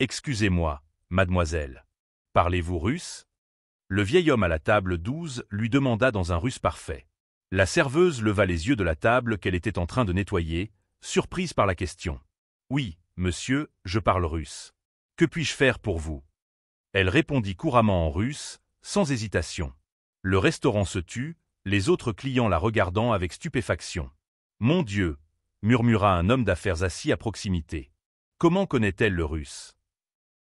Excusez-moi, mademoiselle. Parlez-vous russe? Le vieil homme à la table 12 lui demanda dans un russe parfait. La serveuse leva les yeux de la table qu'elle était en train de nettoyer, surprise par la question. Oui, monsieur, je parle russe. Que puis-je faire pour vous? Elle répondit couramment en russe, sans hésitation. Le restaurant se tut, les autres clients la regardant avec stupéfaction. Mon Dieu, murmura un homme d'affaires assis à proximité. Comment connaît-elle le russe?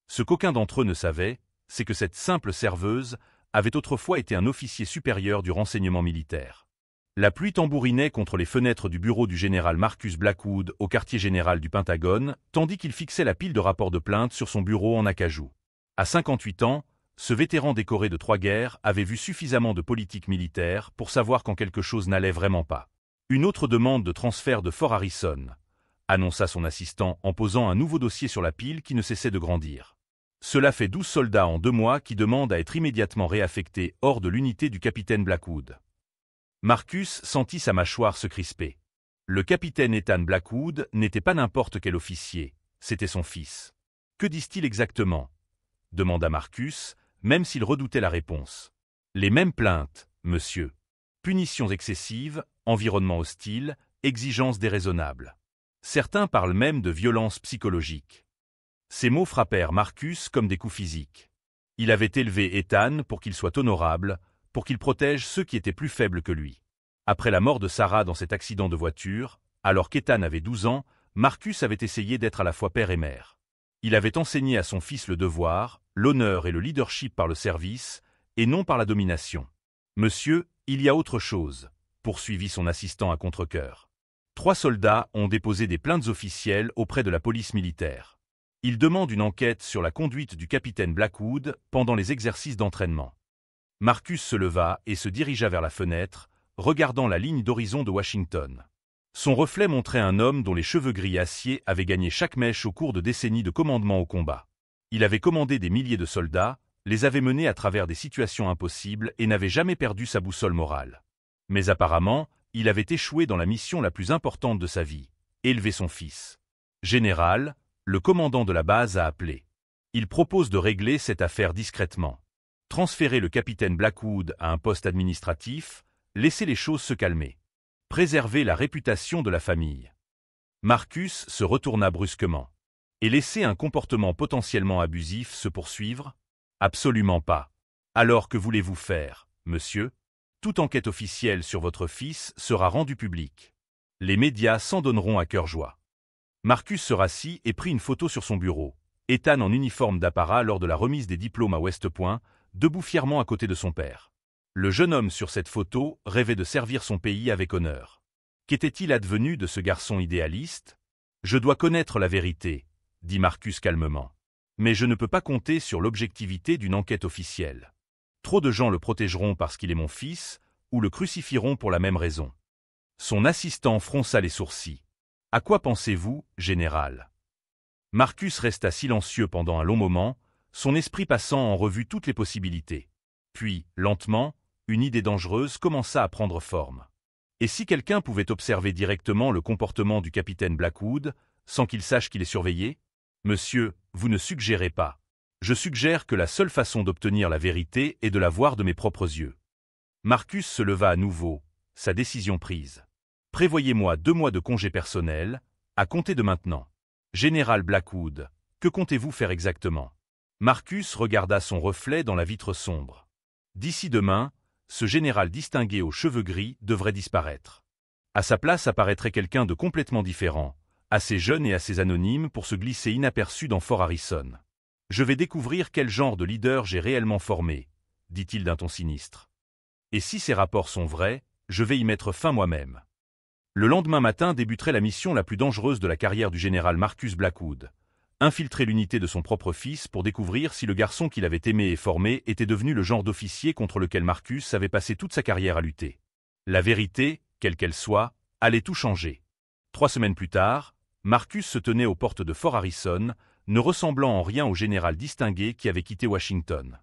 Ce qu'aucun d'entre eux ne savait, c'est que cette simple serveuse avait autrefois été un officier supérieur du renseignement militaire. La pluie tambourinait contre les fenêtres du bureau du général Marcus Blackwood au quartier général du Pentagone, tandis qu'il fixait la pile de rapports de plainte sur son bureau en acajou. À 58 ans, ce vétéran décoré de 3 guerres avait vu suffisamment de politique militaire pour savoir quand quelque chose n'allait vraiment pas. Une autre demande de transfert de Fort Harrison, annonça son assistant en posant un nouveau dossier sur la pile qui ne cessait de grandir. Cela fait 12 soldats en 2 mois qui demandent à être immédiatement réaffectés hors de l'unité du capitaine Blackwood. Marcus sentit sa mâchoire se crisper. Le capitaine Ethan Blackwood n'était pas n'importe quel officier, c'était son fils. Que disent-ils exactement? Demanda Marcus, même s'il redoutait la réponse. Les mêmes plaintes, monsieur. Punitions excessives, environnement hostile, exigences déraisonnables. Certains parlent même de violence psychologique. Ces mots frappèrent Marcus comme des coups physiques. Il avait élevé Ethan pour qu'il soit honorable, pour qu'il protège ceux qui étaient plus faibles que lui. Après la mort de Sarah dans cet accident de voiture, alors qu'Ethan avait 12 ans, Marcus avait essayé d'être à la fois père et mère. Il avait enseigné à son fils le devoir, l'honneur et le leadership par le service, et non par la domination. « Monsieur, il y a autre chose », poursuivit son assistant à contre-cœur. 3 soldats ont déposé des plaintes officielles auprès de la police militaire. Ils demandent une enquête sur la conduite du capitaine Blackwood pendant les exercices d'entraînement. Marcus se leva et se dirigea vers la fenêtre, regardant la ligne d'horizon de Washington. Son reflet montrait un homme dont les cheveux gris acier avaient gagné chaque mèche au cours de décennies de commandement au combat. Il avait commandé des milliers de soldats, les avait menés à travers des situations impossibles et n'avait jamais perdu sa boussole morale. Mais apparemment, il avait échoué dans la mission la plus importante de sa vie, élever son fils. Général, le commandant de la base a appelé. Il propose de régler cette affaire discrètement. Transférer le capitaine Blackwood à un poste administratif, laisser les choses se calmer. Préserver la réputation de la famille. Marcus se retourna brusquement. Et laisser un comportement potentiellement abusif se poursuivre? Absolument pas. Alors que voulez-vous faire, monsieur? Toute enquête officielle sur votre fils sera rendue publique. Les médias s'en donneront à cœur joie. Marcus se rassit et prit une photo sur son bureau. Ethan en uniforme d'apparat lors de la remise des diplômes à West Point, debout fièrement à côté de son père. Le jeune homme sur cette photo rêvait de servir son pays avec honneur. Qu'était-il advenu de ce garçon idéaliste? Je dois connaître la vérité, dit Marcus calmement. Mais je ne peux pas compter sur l'objectivité d'une enquête officielle. Trop de gens le protégeront parce qu'il est mon fils, ou le crucifieront pour la même raison. Son assistant fronça les sourcils. À quoi pensez-vous, général? Marcus resta silencieux pendant un long moment, son esprit passant en revue toutes les possibilités. Puis, lentement, une idée dangereuse commença à prendre forme. Et si quelqu'un pouvait observer directement le comportement du capitaine Blackwood, sans qu'il sache qu'il est surveillé? Monsieur, vous ne suggérez pas. Je suggère que la seule façon d'obtenir la vérité est de la voir de mes propres yeux. Marcus se leva à nouveau, sa décision prise. Prévoyez-moi 2 mois de congé personnel, à compter de maintenant. Général Blackwood, que comptez-vous faire exactement? Marcus regarda son reflet dans la vitre sombre. D'ici demain, ce général distingué aux cheveux gris devrait disparaître. À sa place apparaîtrait quelqu'un de complètement différent, assez jeune et assez anonyme pour se glisser inaperçu dans Fort Harrison. Je vais découvrir quel genre de leader j'ai réellement formé, dit-il d'un ton sinistre. Et si ces rapports sont vrais, je vais y mettre fin moi-même. Le lendemain matin débuterait la mission la plus dangereuse de la carrière du général Marcus Blackwood. Infiltrer l'unité de son propre fils pour découvrir si le garçon qu'il avait aimé et formé était devenu le genre d'officier contre lequel Marcus avait passé toute sa carrière à lutter. La vérité, quelle qu'elle soit, allait tout changer. 3 semaines plus tard, Marcus se tenait aux portes de Fort Harrison, ne ressemblant en rien au général distingué qui avait quitté Washington.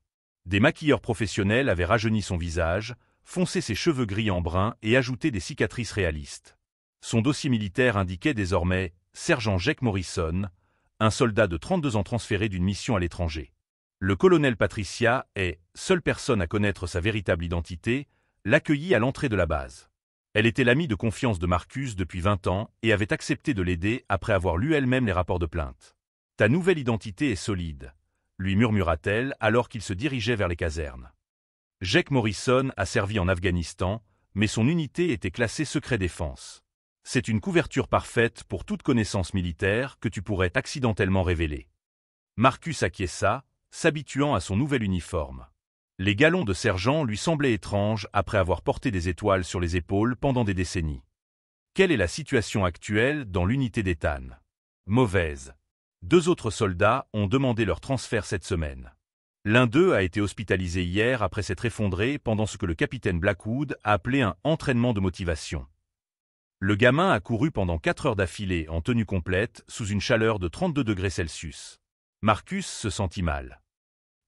Des maquilleurs professionnels avaient rajeuni son visage, foncé ses cheveux gris en brun et ajouté des cicatrices réalistes. Son dossier militaire indiquait désormais « Sergent Jake Morrison », un soldat de 32 ans transféré d'une mission à l'étranger. Le colonel Patricia est, seule personne à connaître sa véritable identité, l'accueillit à l'entrée de la base. Elle était l'amie de confiance de Marcus depuis 20 ans et avait accepté de l'aider après avoir lu elle-même les rapports de plainte. « Ta nouvelle identité est solide », lui murmura-t-elle alors qu'il se dirigeait vers les casernes. Jake Morrison a servi en Afghanistan, mais son unité était classée secret défense. C'est une couverture parfaite pour toute connaissance militaire que tu pourrais accidentellement révéler. Marcus acquiesça, s'habituant à son nouvel uniforme. Les galons de sergent lui semblaient étranges après avoir porté des étoiles sur les épaules pendant des décennies. Quelle est la situation actuelle dans l'unité d'Ethan? Mauvaise. 2 autres soldats ont demandé leur transfert cette semaine. L'un d'eux a été hospitalisé hier après s'être effondré pendant ce que le capitaine Blackwood a appelé un « entraînement de motivation ». Le gamin a couru pendant 4 heures d'affilée en tenue complète sous une chaleur de 32 degrés Celsius. Marcus se sentit mal.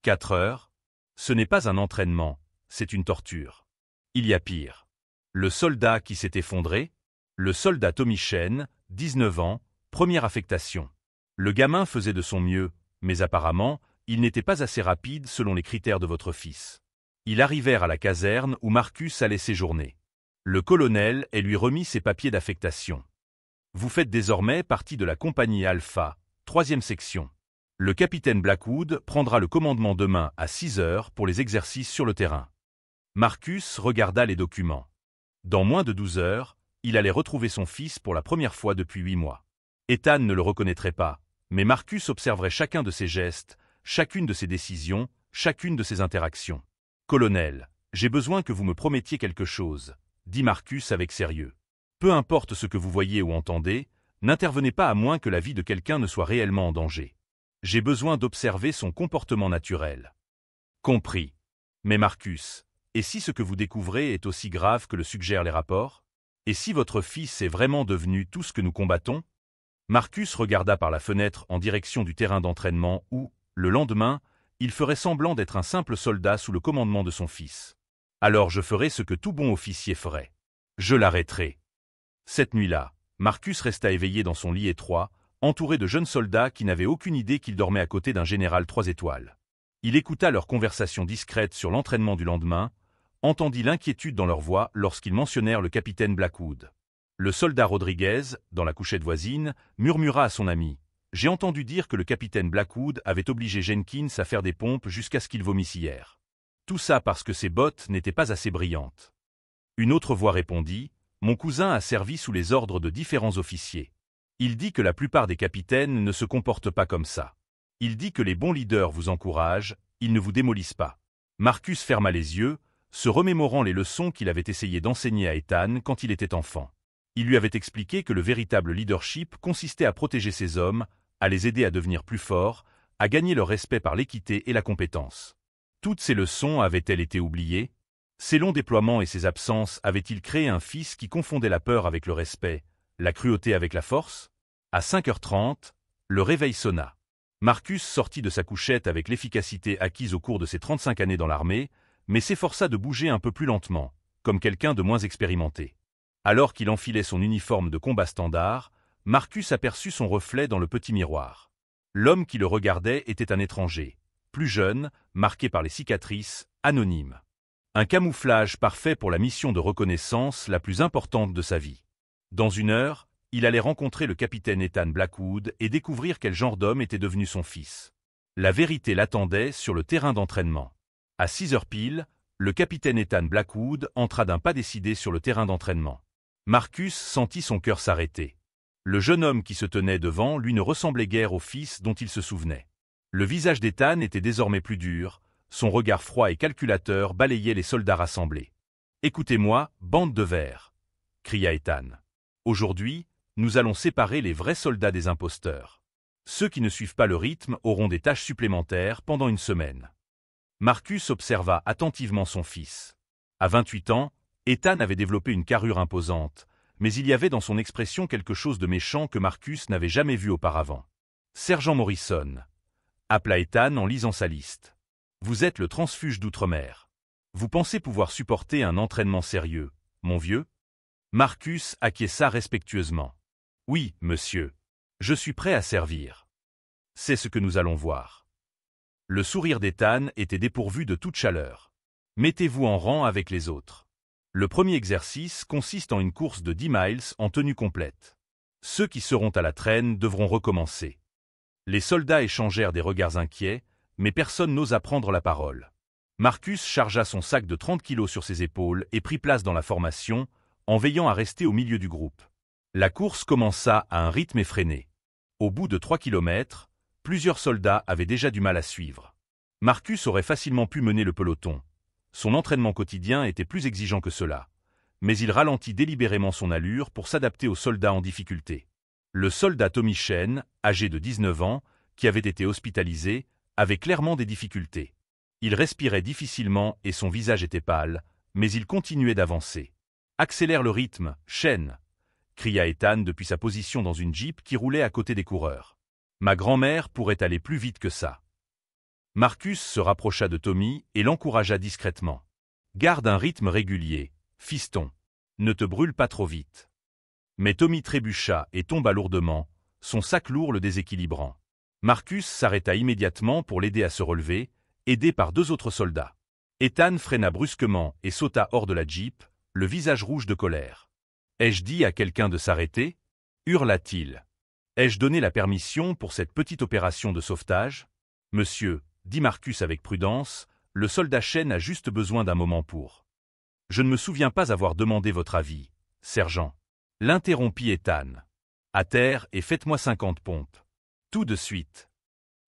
4 heures? Ce n'est pas un entraînement, c'est une torture. Il y a pire. Le soldat qui s'est effondré? Le soldat Tommy Chen, 19 ans, première affectation. Le gamin faisait de son mieux, mais apparemment, il n'était pas assez rapide selon les critères de votre fils. Ils arrivèrent à la caserne où Marcus allait séjourner. Le colonel et lui remit ses papiers d'affectation. Vous faites désormais partie de la compagnie Alpha, 3e section. Le capitaine Blackwood prendra le commandement demain à 6 heures pour les exercices sur le terrain. Marcus regarda les documents. Dans moins de 12 heures, il allait retrouver son fils pour la première fois depuis 8 mois. Ethan ne le reconnaîtrait pas, mais Marcus observerait chacun de ses gestes, chacune de ses décisions, chacune de ses interactions. « Colonel, j'ai besoin que vous me promettiez quelque chose », dit Marcus avec sérieux. « Peu importe ce que vous voyez ou entendez, n'intervenez pas à moins que la vie de quelqu'un ne soit réellement en danger. J'ai besoin d'observer son comportement naturel. » Compris. Mais Marcus, et si ce que vous découvrez est aussi grave que le suggèrent les rapports? Et si votre fils est vraiment devenu tout ce que nous combattons? Marcus regarda par la fenêtre en direction du terrain d'entraînement où, le lendemain, il ferait semblant d'être un simple soldat sous le commandement de son fils. Alors je ferai ce que tout bon officier ferait. Je l'arrêterai. Cette nuit-là, Marcus resta éveillé dans son lit étroit, entouré de jeunes soldats qui n'avaient aucune idée qu'il dormait à côté d'un général 3 étoiles. Il écouta leur conversation discrète sur l'entraînement du lendemain, entendit l'inquiétude dans leur voix lorsqu'ils mentionnèrent le capitaine Blackwood. Le soldat Rodriguez, dans la couchette voisine, murmura à son ami. « J'ai entendu dire que le capitaine Blackwood avait obligé Jenkins à faire des pompes jusqu'à ce qu'il vomisse hier. Tout ça parce que ses bottes n'étaient pas assez brillantes. » Une autre voix répondit. « Mon cousin a servi sous les ordres de différents officiers. Il dit que la plupart des capitaines ne se comportent pas comme ça. Il dit que les bons leaders vous encouragent, ils ne vous démolissent pas. » Marcus ferma les yeux, se remémorant les leçons qu'il avait essayé d'enseigner à Ethan quand il était enfant. Il lui avait expliqué que le véritable leadership consistait à protéger ses hommes, à les aider à devenir plus forts, à gagner leur respect par l'équité et la compétence. Toutes ces leçons avaient-elles été oubliées? Ses longs déploiements et ses absences avaient-ils créé un fils qui confondait la peur avec le respect, la cruauté avec la force? À 5h30, le réveil sonna. Marcus sortit de sa couchette avec l'efficacité acquise au cours de ses 35 années dans l'armée, mais s'efforça de bouger un peu plus lentement, comme quelqu'un de moins expérimenté. Alors qu'il enfilait son uniforme de combat standard, Marcus aperçut son reflet dans le petit miroir. L'homme qui le regardait était un étranger, plus jeune, marqué par les cicatrices, anonyme. Un camouflage parfait pour la mission de reconnaissance la plus importante de sa vie. Dans 1 heure, il allait rencontrer le capitaine Ethan Blackwood et découvrir quel genre d'homme était devenu son fils. La vérité l'attendait sur le terrain d'entraînement. À 6 heures pile, le capitaine Ethan Blackwood entra d'un pas décidé sur le terrain d'entraînement. Marcus sentit son cœur s'arrêter. Le jeune homme qui se tenait devant lui ne ressemblait guère au fils dont il se souvenait. Le visage d'Ethan était désormais plus dur, son regard froid et calculateur balayait les soldats rassemblés. « Écoutez-moi, bande de vers !» cria Ethan. « Aujourd'hui, nous allons séparer les vrais soldats des imposteurs. Ceux qui ne suivent pas le rythme auront des tâches supplémentaires pendant 1 semaine. » Marcus observa attentivement son fils. À 28 ans, Ethan avait développé une carrure imposante, mais il y avait dans son expression quelque chose de méchant que Marcus n'avait jamais vu auparavant. « Sergent Morrison » appela Ethan en lisant sa liste. « Vous êtes le transfuge d'outre-mer. Vous pensez pouvoir supporter un entraînement sérieux, mon vieux ?» Marcus acquiesça respectueusement. « Oui, monsieur. Je suis prêt à servir. » C'est ce que nous allons voir. Le sourire d'Ethan était dépourvu de toute chaleur. Mettez-vous en rang avec les autres. Le premier exercice consiste en une course de 10 miles en tenue complète. Ceux qui seront à la traîne devront recommencer. Les soldats échangèrent des regards inquiets, mais personne n'osa prendre la parole. Marcus chargea son sac de 30 kilos sur ses épaules et prit place dans la formation, en veillant à rester au milieu du groupe. La course commença à un rythme effréné. Au bout de 3 kilomètres, plusieurs soldats avaient déjà du mal à suivre. Marcus aurait facilement pu mener le peloton. Son entraînement quotidien était plus exigeant que cela. Mais il ralentit délibérément son allure pour s'adapter aux soldats en difficulté. Le soldat Tommy Chen, âgé de 19 ans, qui avait été hospitalisé, avait clairement des difficultés. Il respirait difficilement et son visage était pâle, mais il continuait d'avancer. « Accélère le rythme, Chen !» cria Ethan depuis sa position dans une Jeep qui roulait à côté des coureurs. « Ma grand-mère pourrait aller plus vite que ça. » Marcus se rapprocha de Tommy et l'encouragea discrètement. « Garde un rythme régulier, fiston. Ne te brûle pas trop vite. » Mais Tommy trébucha et tomba lourdement, son sac lourd le déséquilibrant. Marcus s'arrêta immédiatement pour l'aider à se relever, aidé par 2 autres soldats. Ethan freina brusquement et sauta hors de la Jeep, le visage rouge de colère. « Ai-je dit à quelqu'un de s'arrêter » hurla-t-il. « Ai-je donné la permission pour cette petite opération de sauvetage ?»« Monsieur, » dit Marcus avec prudence, « le soldat Chen a juste besoin d'un moment pour. »« Je ne me souviens pas avoir demandé votre avis, sergent. » L'interrompit Ethan. « À terre et faites-moi 50 pompes. » Tout de suite.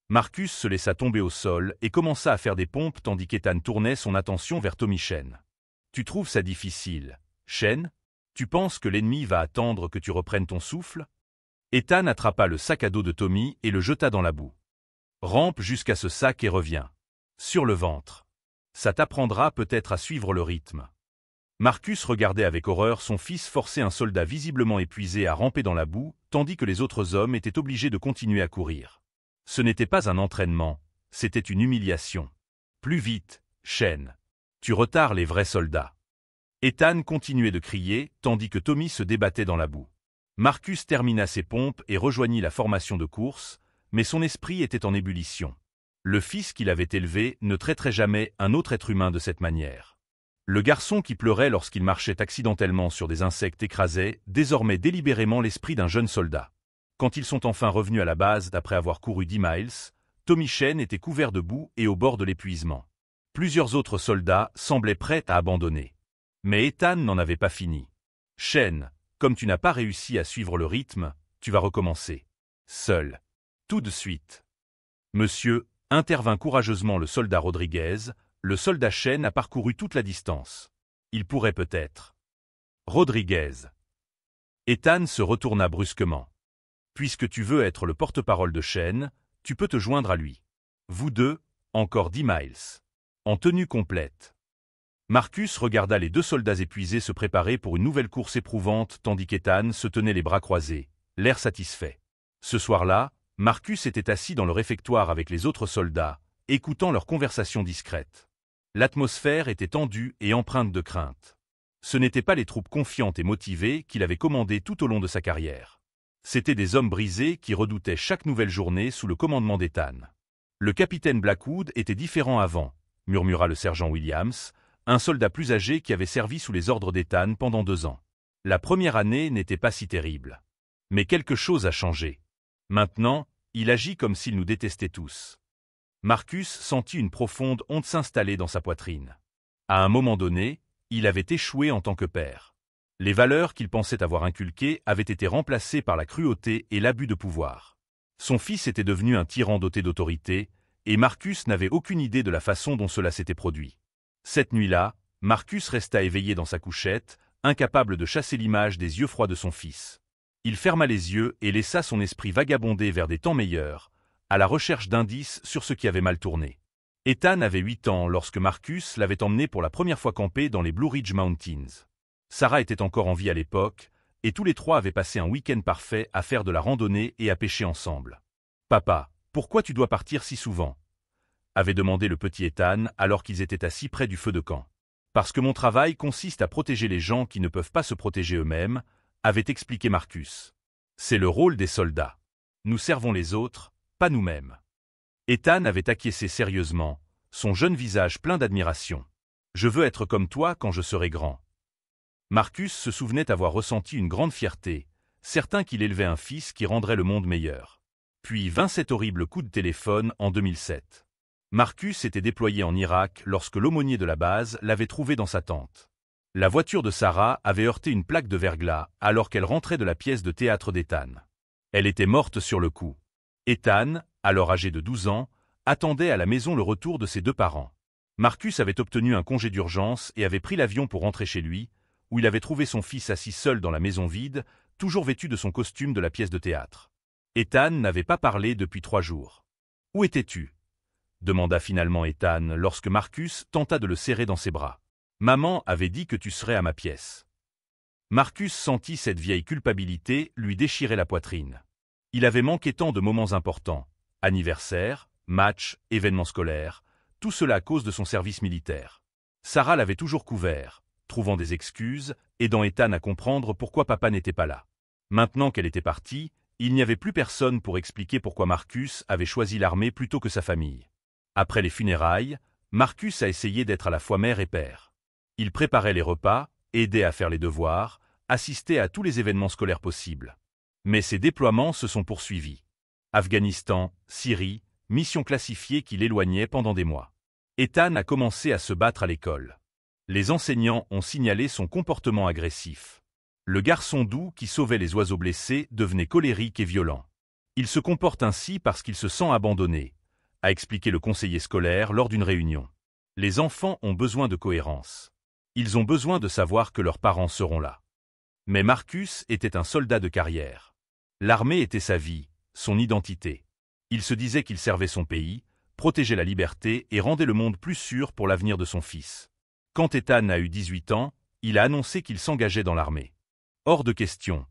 Marcus se laissa tomber au sol et commença à faire des pompes tandis qu'Ethan tournait son attention vers Tommy Chen. « Tu trouves ça difficile, Chen ? Tu penses que l'ennemi va attendre que tu reprennes ton souffle ?» Ethan attrapa le sac à dos de Tommy et le jeta dans la boue. « Rampe jusqu'à ce sac et reviens. Sur le ventre. Ça t'apprendra peut-être à suivre le rythme. » Marcus regardait avec horreur son fils forcer un soldat visiblement épuisé à ramper dans la boue, tandis que les autres hommes étaient obligés de continuer à courir. Ce n'était pas un entraînement, c'était une humiliation. « Plus vite, Chen. Tu retardes les vrais soldats. » Ethan continuait de crier, tandis que Tommy se débattait dans la boue. Marcus termina ses pompes et rejoignit la formation de course, mais son esprit était en ébullition. Le fils qu'il avait élevé ne traiterait jamais un autre être humain de cette manière. Le garçon qui pleurait lorsqu'il marchait accidentellement sur des insectes écrasait désormais délibérément l'esprit d'un jeune soldat. Quand ils sont enfin revenus à la base après avoir couru 10 miles, Tommy Chen était couvert de boue et au bord de l'épuisement. Plusieurs autres soldats semblaient prêts à abandonner. Mais Ethan n'en avait pas fini. « Chen, comme tu n'as pas réussi à suivre le rythme, tu vas recommencer. Seul. Tout de suite. » Monsieur, intervint courageusement le soldat Rodriguez, le soldat Chen a parcouru toute la distance. Il pourrait peut-être. Rodriguez. Ethan se retourna brusquement. Puisque tu veux être le porte-parole de Chen, tu peux te joindre à lui. Vous deux, encore 10 miles. En tenue complète. Marcus regarda les 2 soldats épuisés se préparer pour une nouvelle course éprouvante tandis qu'Ethan se tenait les bras croisés, l'air satisfait. Ce soir-là, Marcus était assis dans le réfectoire avec les autres soldats, écoutant leur conversation discrète. L'atmosphère était tendue et empreinte de crainte. Ce n'étaient pas les troupes confiantes et motivées qu'il avait commandées tout au long de sa carrière. C'étaient des hommes brisés qui redoutaient chaque nouvelle journée sous le commandement d'Ethan. Le capitaine Blackwood était différent avant, murmura le sergent Williams, un soldat plus âgé qui avait servi sous les ordres d'Ethan pendant 2 ans. La première année n'était pas si terrible. Mais quelque chose a changé. Maintenant, il agit comme s'il nous détestait tous. Marcus sentit une profonde honte s'installer dans sa poitrine. À un moment donné, il avait échoué en tant que père. Les valeurs qu'il pensait avoir inculquées avaient été remplacées par la cruauté et l'abus de pouvoir. Son fils était devenu un tyran doté d'autorité, et Marcus n'avait aucune idée de la façon dont cela s'était produit. Cette nuit-là, Marcus resta éveillé dans sa couchette, incapable de chasser l'image des yeux froids de son fils. Il ferma les yeux et laissa son esprit vagabonder vers des temps meilleurs, à la recherche d'indices sur ce qui avait mal tourné. Ethan avait 8 ans lorsque Marcus l'avait emmené pour la première fois camper dans les Blue Ridge Mountains. Sarah était encore en vie à l'époque, et tous les 3 avaient passé un week-end parfait à faire de la randonnée et à pêcher ensemble. « Papa, pourquoi tu dois partir si souvent ?» avait demandé le petit Ethan alors qu'ils étaient assis près du feu de camp. « Parce que mon travail consiste à protéger les gens qui ne peuvent pas se protéger eux-mêmes, » avait expliqué Marcus. « C'est le rôle des soldats. Nous servons les autres, pas nous-mêmes. Ethan avait acquiescé sérieusement, son jeune visage plein d'admiration. Je veux être comme toi quand je serai grand. Marcus se souvenait avoir ressenti une grande fierté, certain qu'il élevait un fils qui rendrait le monde meilleur. Puis vint cet horrible coup de téléphone en 2007. Marcus était déployé en Irak lorsque l'aumônier de la base l'avait trouvé dans sa tente. La voiture de Sarah avait heurté une plaque de verglas alors qu'elle rentrait de la pièce de théâtre d'Ethan. Elle était morte sur le coup. Ethan, alors âgé de 12 ans, attendait à la maison le retour de ses deux parents. Marcus avait obtenu un congé d'urgence et avait pris l'avion pour rentrer chez lui, où il avait trouvé son fils assis seul dans la maison vide, toujours vêtu de son costume de la pièce de théâtre. Ethan n'avait pas parlé depuis 3 jours. « Où étais-tu » demanda finalement Ethan lorsque Marcus tenta de le serrer dans ses bras. « Maman avait dit que tu serais à ma pièce. » Marcus sentit cette vieille culpabilité lui déchirer la poitrine. Il avait manqué tant de moments importants, anniversaires, matchs, événements scolaires, tout cela à cause de son service militaire. Sarah l'avait toujours couvert, trouvant des excuses, aidant Ethan à comprendre pourquoi papa n'était pas là. Maintenant qu'elle était partie, il n'y avait plus personne pour expliquer pourquoi Marcus avait choisi l'armée plutôt que sa famille. Après les funérailles, Marcus a essayé d'être à la fois mère et père. Il préparait les repas, aidait à faire les devoirs, assistait à tous les événements scolaires possibles. Mais ses déploiements se sont poursuivis. Afghanistan, Syrie, mission classifiée qui l'éloignait pendant des mois. Ethan a commencé à se battre à l'école. Les enseignants ont signalé son comportement agressif. Le garçon doux qui sauvait les oiseaux blessés devenait colérique et violent. Il se comporte ainsi parce qu'il se sent abandonné, a expliqué le conseiller scolaire lors d'une réunion. Les enfants ont besoin de cohérence. Ils ont besoin de savoir que leurs parents seront là. Mais Marcus était un soldat de carrière. L'armée était sa vie, son identité. Il se disait qu'il servait son pays, protégeait la liberté et rendait le monde plus sûr pour l'avenir de son fils. Quand Ethan a eu 18 ans, il a annoncé qu'il s'engageait dans l'armée. « Hors de question »,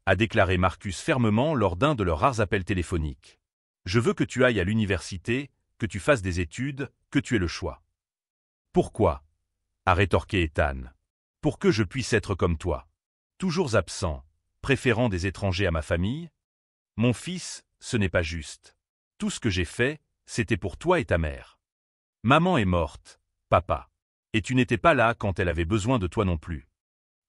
a déclaré Marcus fermement lors d'un de leurs rares appels téléphoniques. « Je veux que tu ailles à l'université, que tu fasses des études, que tu aies le choix. »« Pourquoi » a rétorqué Ethan. « Pour que je puisse être comme toi. Toujours absent, préférant des étrangers à ma famille ? Mon fils, ce n'est pas juste. Tout ce que j'ai fait, c'était pour toi et ta mère. Maman est morte, papa. Et tu n'étais pas là quand elle avait besoin de toi non plus. »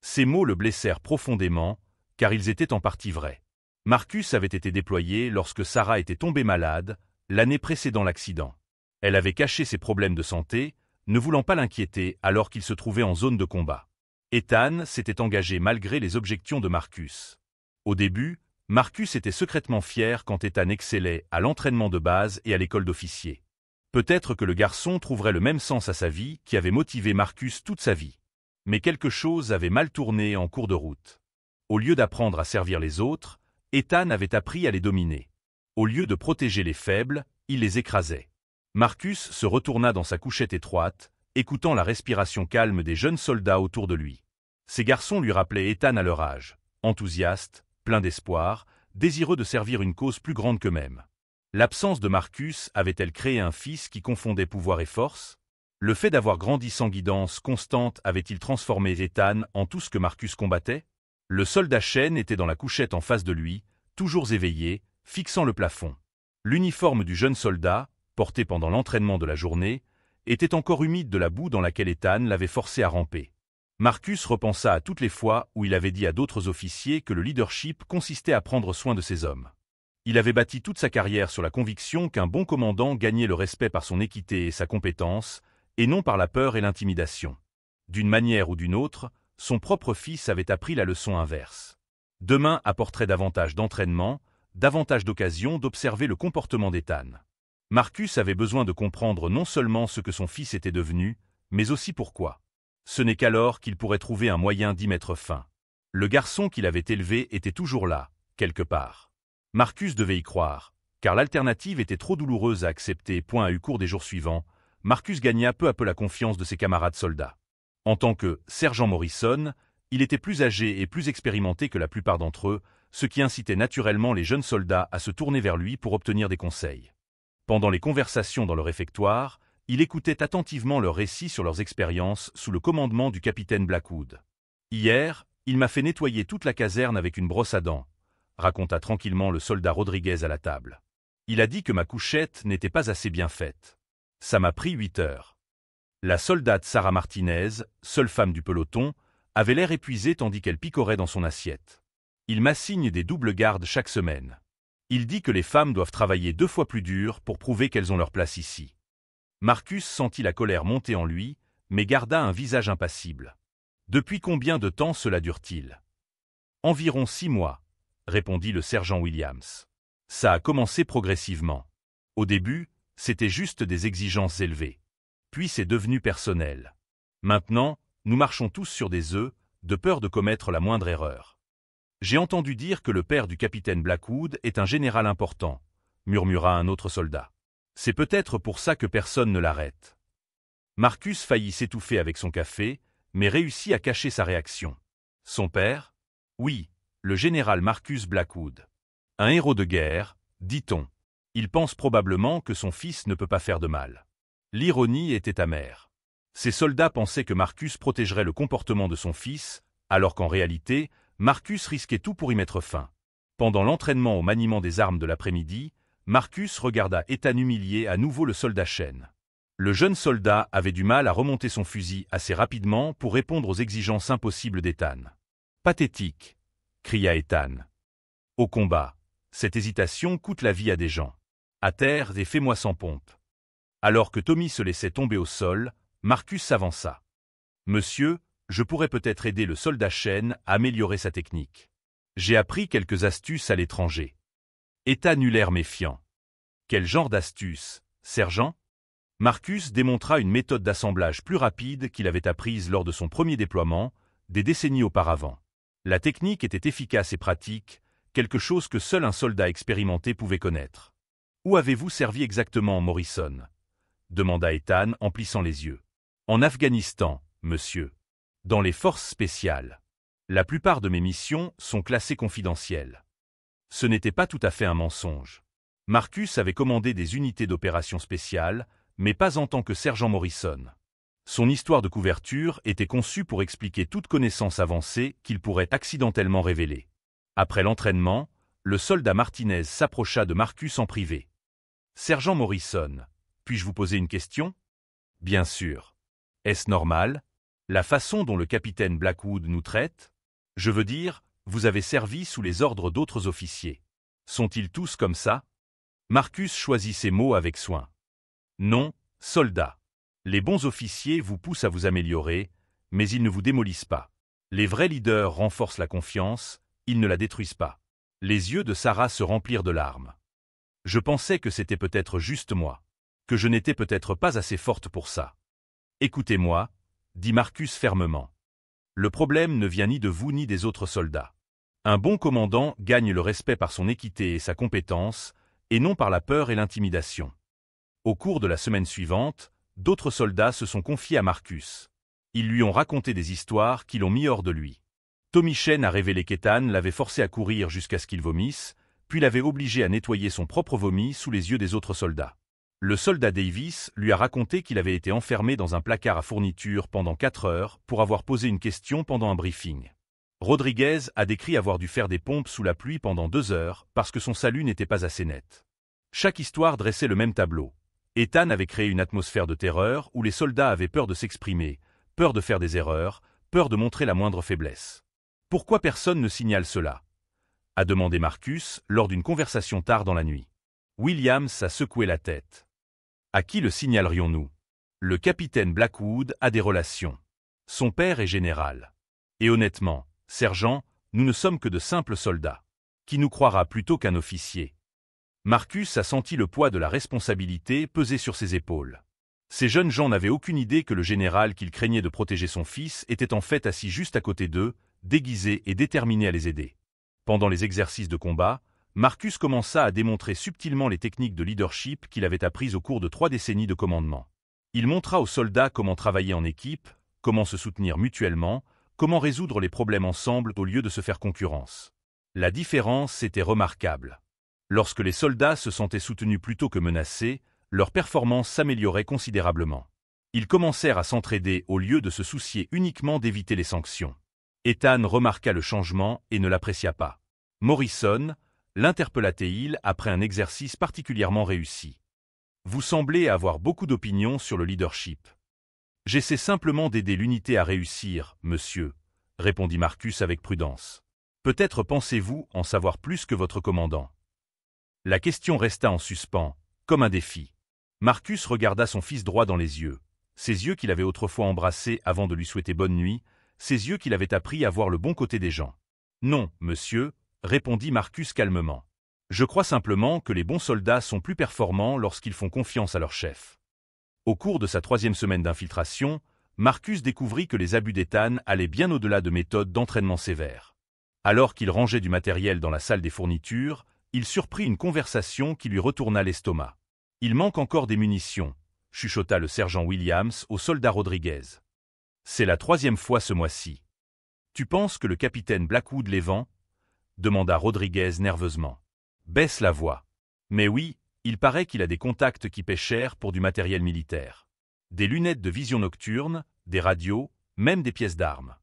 Ces mots le blessèrent profondément, car ils étaient en partie vrais. Marcus avait été déployé lorsque Sarah était tombée malade, l'année précédant l'accident. Elle avait caché ses problèmes de santé, ne voulant pas l'inquiéter alors qu'il se trouvait en zone de combat. Ethan s'était engagé malgré les objections de Marcus. Au début, Marcus était secrètement fier quand Ethan excellait à l'entraînement de base et à l'école d'officier. Peut-être que le garçon trouverait le même sens à sa vie qui avait motivé Marcus toute sa vie. Mais quelque chose avait mal tourné en cours de route. Au lieu d'apprendre à servir les autres, Ethan avait appris à les dominer. Au lieu de protéger les faibles, il les écrasait. Marcus se retourna dans sa couchette étroite, écoutant la respiration calme des jeunes soldats autour de lui. Ces garçons lui rappelaient Ethan à leur âge, enthousiaste, plein d'espoir, désireux de servir une cause plus grande qu'eux-mêmes. L'absence de Marcus avait-elle créé un fils qui confondait pouvoir et force ? Le fait d'avoir grandi sans guidance constante avait-il transformé Ethan en tout ce que Marcus combattait ? Le soldat chêne était dans la couchette en face de lui, toujours éveillé, fixant le plafond. L'uniforme du jeune soldat, porté pendant l'entraînement de la journée, était encore humide de la boue dans laquelle Ethan l'avait forcé à ramper. Marcus repensa à toutes les fois où il avait dit à d'autres officiers que le leadership consistait à prendre soin de ses hommes. Il avait bâti toute sa carrière sur la conviction qu'un bon commandant gagnait le respect par son équité et sa compétence, et non par la peur et l'intimidation. D'une manière ou d'une autre, son propre fils avait appris la leçon inverse. Demain apporterait davantage d'entraînement, davantage d'occasions d'observer le comportement d'Ethan. Marcus avait besoin de comprendre non seulement ce que son fils était devenu, mais aussi pourquoi. Ce n'est qu'alors qu'il pourrait trouver un moyen d'y mettre fin. Le garçon qu'il avait élevé était toujours là, quelque part. Marcus devait y croire, car l'alternative était trop douloureuse à accepter. À eu cours des jours suivants, Marcus gagna peu à peu la confiance de ses camarades soldats. En tant que sergent Morrison, il était plus âgé et plus expérimenté que la plupart d'entre eux, ce qui incitait naturellement les jeunes soldats à se tourner vers lui pour obtenir des conseils. Pendant les conversations dans le réfectoire, il écoutait attentivement leurs récits sur leurs expériences sous le commandement du capitaine Blackwood. « Hier, il m'a fait nettoyer toute la caserne avec une brosse à dents », raconta tranquillement le soldat Rodriguez à la table. Il a dit que ma couchette n'était pas assez bien faite. Ça m'a pris 8 heures. La soldate Sarah Martinez, seule femme du peloton, avait l'air épuisée tandis qu'elle picorait dans son assiette. Il m'assigne des doubles gardes chaque semaine. Il dit que les femmes doivent travailler 2 fois plus dur pour prouver qu'elles ont leur place ici. Marcus sentit la colère monter en lui, mais garda un visage impassible. Depuis combien de temps cela dure-t-il? Environ 6 mois, répondit le sergent Williams. Ça a commencé progressivement. Au début, c'était juste des exigences élevées. Puis c'est devenu personnel. Maintenant, nous marchons tous sur des œufs, de peur de commettre la moindre erreur. J'ai entendu dire que le père du capitaine Blackwood est un général important, murmura un autre soldat. C'est peut-être pour ça que personne ne l'arrête. Marcus faillit s'étouffer avec son café, mais réussit à cacher sa réaction. Son père? Oui, le général Marcus Blackwood. Un héros de guerre, dit-on. Il pense probablement que son fils ne peut pas faire de mal. L'ironie était amère. Ces soldats pensaient que Marcus protégerait le comportement de son fils, alors qu'en réalité, Marcus risquait tout pour y mettre fin. Pendant l'entraînement au maniement des armes de l'après-midi, Marcus regarda Ethan humilier à nouveau le soldat chêne. Le jeune soldat avait du mal à remonter son fusil assez rapidement pour répondre aux exigences impossibles d'Ethan. « Pathétique !» cria Ethan. « Au combat, cette hésitation coûte la vie à des gens. À terre et fais-moi sans pompe. » Alors que Tommy se laissait tomber au sol, Marcus s'avança. « Monsieur, je pourrais peut-être aider le soldat chêne à améliorer sa technique. J'ai appris quelques astuces à l'étranger. » Ethan eut l'air méfiant. « Quel genre d'astuces, sergent ?» Marcus démontra une méthode d'assemblage plus rapide qu'il avait apprise lors de son premier déploiement, des décennies auparavant. La technique était efficace et pratique, quelque chose que seul un soldat expérimenté pouvait connaître. « Où avez-vous servi exactement, Morrison ?» demanda Ethan en plissant les yeux. « En Afghanistan, monsieur. Dans les forces spéciales. La plupart de mes missions sont classées confidentielles. » Ce n'était pas tout à fait un mensonge. Marcus avait commandé des unités d'opération spéciales, mais pas en tant que sergent Morrison. Son histoire de couverture était conçue pour expliquer toute connaissance avancée qu'il pourrait accidentellement révéler. Après l'entraînement, le soldat Martinez s'approcha de Marcus en privé. « Sergent Morrison, puis-je vous poser une question ?»« Bien sûr. Est-ce normal, la façon dont le capitaine Blackwood nous traite? Je veux dire, vous avez servi sous les ordres d'autres officiers. Sont-ils tous comme ça ?» Marcus choisit ses mots avec soin. « Non, soldat. Les bons officiers vous poussent à vous améliorer, mais ils ne vous démolissent pas. Les vrais leaders renforcent la confiance, ils ne la détruisent pas. » Les yeux de Sarah se remplirent de larmes. « Je pensais que c'était peut-être juste moi, que je n'étais peut-être pas assez forte pour ça. »« Écoutez-moi, » dit Marcus fermement. « Le problème ne vient ni de vous ni des autres soldats. Un bon commandant gagne le respect par son équité et sa compétence, et non par la peur et l'intimidation. » Au cours de la semaine suivante, d'autres soldats se sont confiés à Marcus. Ils lui ont raconté des histoires qui l'ont mis hors de lui. Tommy Chêne a révélé qu'Ethan l'avait forcé à courir jusqu'à ce qu'il vomisse, puis l'avait obligé à nettoyer son propre vomi sous les yeux des autres soldats. Le soldat Davis lui a raconté qu'il avait été enfermé dans un placard à fournitures pendant 4 heures pour avoir posé une question pendant un briefing. Rodriguez a décrit avoir dû faire des pompes sous la pluie pendant 2 heures parce que son salut n'était pas assez net. Chaque histoire dressait le même tableau. Ethan avait créé une atmosphère de terreur où les soldats avaient peur de s'exprimer, peur de faire des erreurs, peur de montrer la moindre faiblesse. « Pourquoi personne ne signale cela ?» a demandé Marcus lors d'une conversation tard dans la nuit. Williams a secoué la tête. « À qui le signalerions-nous? Le capitaine Blackwood a des relations. Son père est général. Et honnêtement, sergent, nous ne sommes que de simples soldats. Qui nous croira plutôt qu'un officier? » Marcus a senti le poids de la responsabilité peser sur ses épaules. Ces jeunes gens n'avaient aucune idée que le général qu'il craignait de protéger son fils était en fait assis juste à côté d'eux, déguisé et déterminé à les aider. Pendant les exercices de combat, Marcus commença à démontrer subtilement les techniques de leadership qu'il avait apprises au cours de 3 décennies de commandement. Il montra aux soldats comment travailler en équipe, comment se soutenir mutuellement, comment résoudre les problèmes ensemble au lieu de se faire concurrence. La différence était remarquable. Lorsque les soldats se sentaient soutenus plutôt que menacés, leur performance s'améliorait considérablement. Ils commencèrent à s'entraider au lieu de se soucier uniquement d'éviter les sanctions. Ethan remarqua le changement et ne l'apprécia pas. Morrison, l'interpella-t-il après un exercice particulièrement réussi. Vous semblez avoir beaucoup d'opinions sur le leadership. J'essaie simplement d'aider l'unité à réussir, monsieur, répondit Marcus avec prudence. Peut-être pensez-vous en savoir plus que votre commandant. La question resta en suspens, comme un défi. Marcus regarda son fils droit dans les yeux, ces yeux qu'il avait autrefois embrassés avant de lui souhaiter bonne nuit, ces yeux qu'il avait appris à voir le bon côté des gens. Non, monsieur, répondit Marcus calmement. Je crois simplement que les bons soldats sont plus performants lorsqu'ils font confiance à leur chef. Au cours de sa 3e semaine d'infiltration, Marcus découvrit que les abus d'Ethan allaient bien au-delà de méthodes d'entraînement sévères. Alors qu'il rangeait du matériel dans la salle des fournitures, il surprit une conversation qui lui retourna l'estomac. « Il manque encore des munitions », chuchota le sergent Williams au soldat Rodriguez. « C'est la 3e fois ce mois-ci. »« Tu penses que le capitaine Blackwood les vend ?» demanda Rodriguez nerveusement. « Baisse la voix. »« Mais oui, il paraît qu'il a des contacts qui paient cher pour du matériel militaire. Des lunettes de vision nocturne, des radios, même des pièces d'armes. »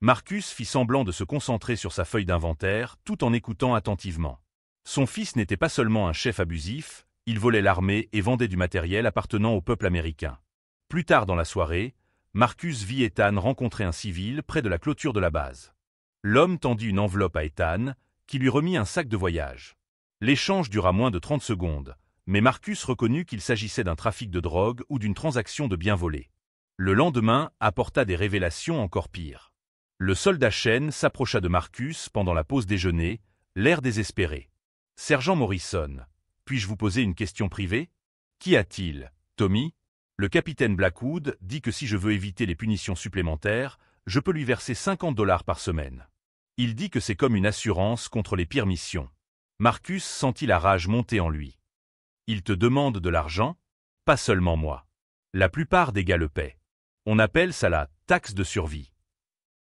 Marcus fit semblant de se concentrer sur sa feuille d'inventaire tout en écoutant attentivement. Son fils n'était pas seulement un chef abusif, il volait l'armée et vendait du matériel appartenant au peuple américain. Plus tard dans la soirée, Marcus vit Ethan rencontrer un civil près de la clôture de la base. L'homme tendit une enveloppe à Ethan, qui lui remit un sac de voyage. L'échange dura moins de 30 secondes, mais Marcus reconnut qu'il s'agissait d'un trafic de drogue ou d'une transaction de biens volés. Le lendemain apporta des révélations encore pires. Le soldat Chen s'approcha de Marcus pendant la pause déjeuner, l'air désespéré. « Sergent Morrison, puis-je vous poser une question privée ? Qu'y a-t-il, Tommy ? Le capitaine Blackwood dit que si je veux éviter les punitions supplémentaires, je peux lui verser $50 par semaine. Il dit que c'est comme une assurance contre les pires missions. » Marcus sentit la rage monter en lui. « Il te demande de l'argent ? Pas seulement moi. La plupart des gars le paient. On appelle ça la taxe de survie.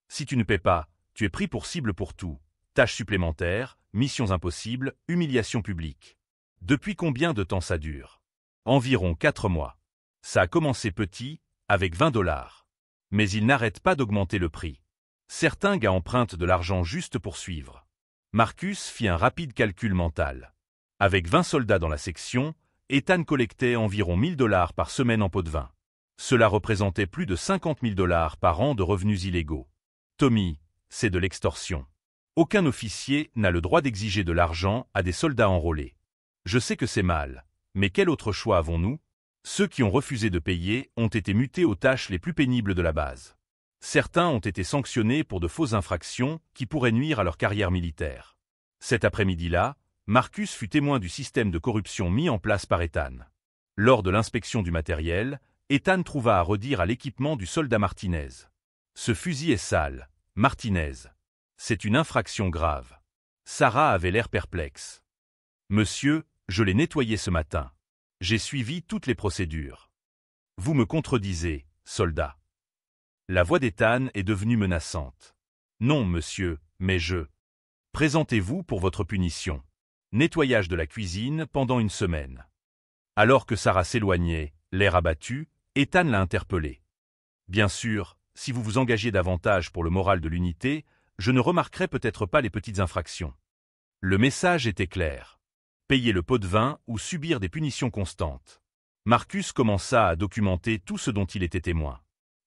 Si tu ne paies pas, tu es pris pour cible pour tout. Tâches supplémentaires, missions impossibles, humiliation publique. Depuis combien de temps ça dure ? Environ 4 mois. Ça a commencé petit, avec $20. Mais ils n'arrêtent pas d'augmenter le prix. Certains gars empruntent de l'argent juste pour suivre. » Marcus fit un rapide calcul mental. Avec 20 soldats dans la section, Ethan collectait environ $1000 par semaine en pots de vin. Cela représentait plus de $50 000 par an de revenus illégaux. Tommy, c'est de l'extorsion. Aucun officier n'a le droit d'exiger de l'argent à des soldats enrôlés. Je sais que c'est mal, mais quel autre choix avons-nous ? Ceux qui ont refusé de payer ont été mutés aux tâches les plus pénibles de la base. Certains ont été sanctionnés pour de fausses infractions qui pourraient nuire à leur carrière militaire. Cet après-midi-là, Marcus fut témoin du système de corruption mis en place par Ethan. Lors de l'inspection du matériel, Ethan trouva à redire à l'équipement du soldat Martinez. « Ce fusil est sale, Martinez. C'est une infraction grave. » Sarah avait l'air perplexe. « Monsieur, je l'ai nettoyé ce matin. J'ai suivi toutes les procédures. »« Vous me contredisez, soldat. » La voix d'Ethan est devenue menaçante. « Non, monsieur, mais je. Présentez-vous pour votre punition. Nettoyage de la cuisine pendant 1 semaine. » Alors que Sarah s'éloignait, l'air abattu, Ethan l'a interpellé. « Bien sûr, si vous vous engagez davantage pour le moral de l'unité, je ne remarquerai peut-être pas les petites infractions. » Le message était clair. Payer le pot de vin ou subir des punitions constantes. Marcus commença à documenter tout ce dont il était témoin.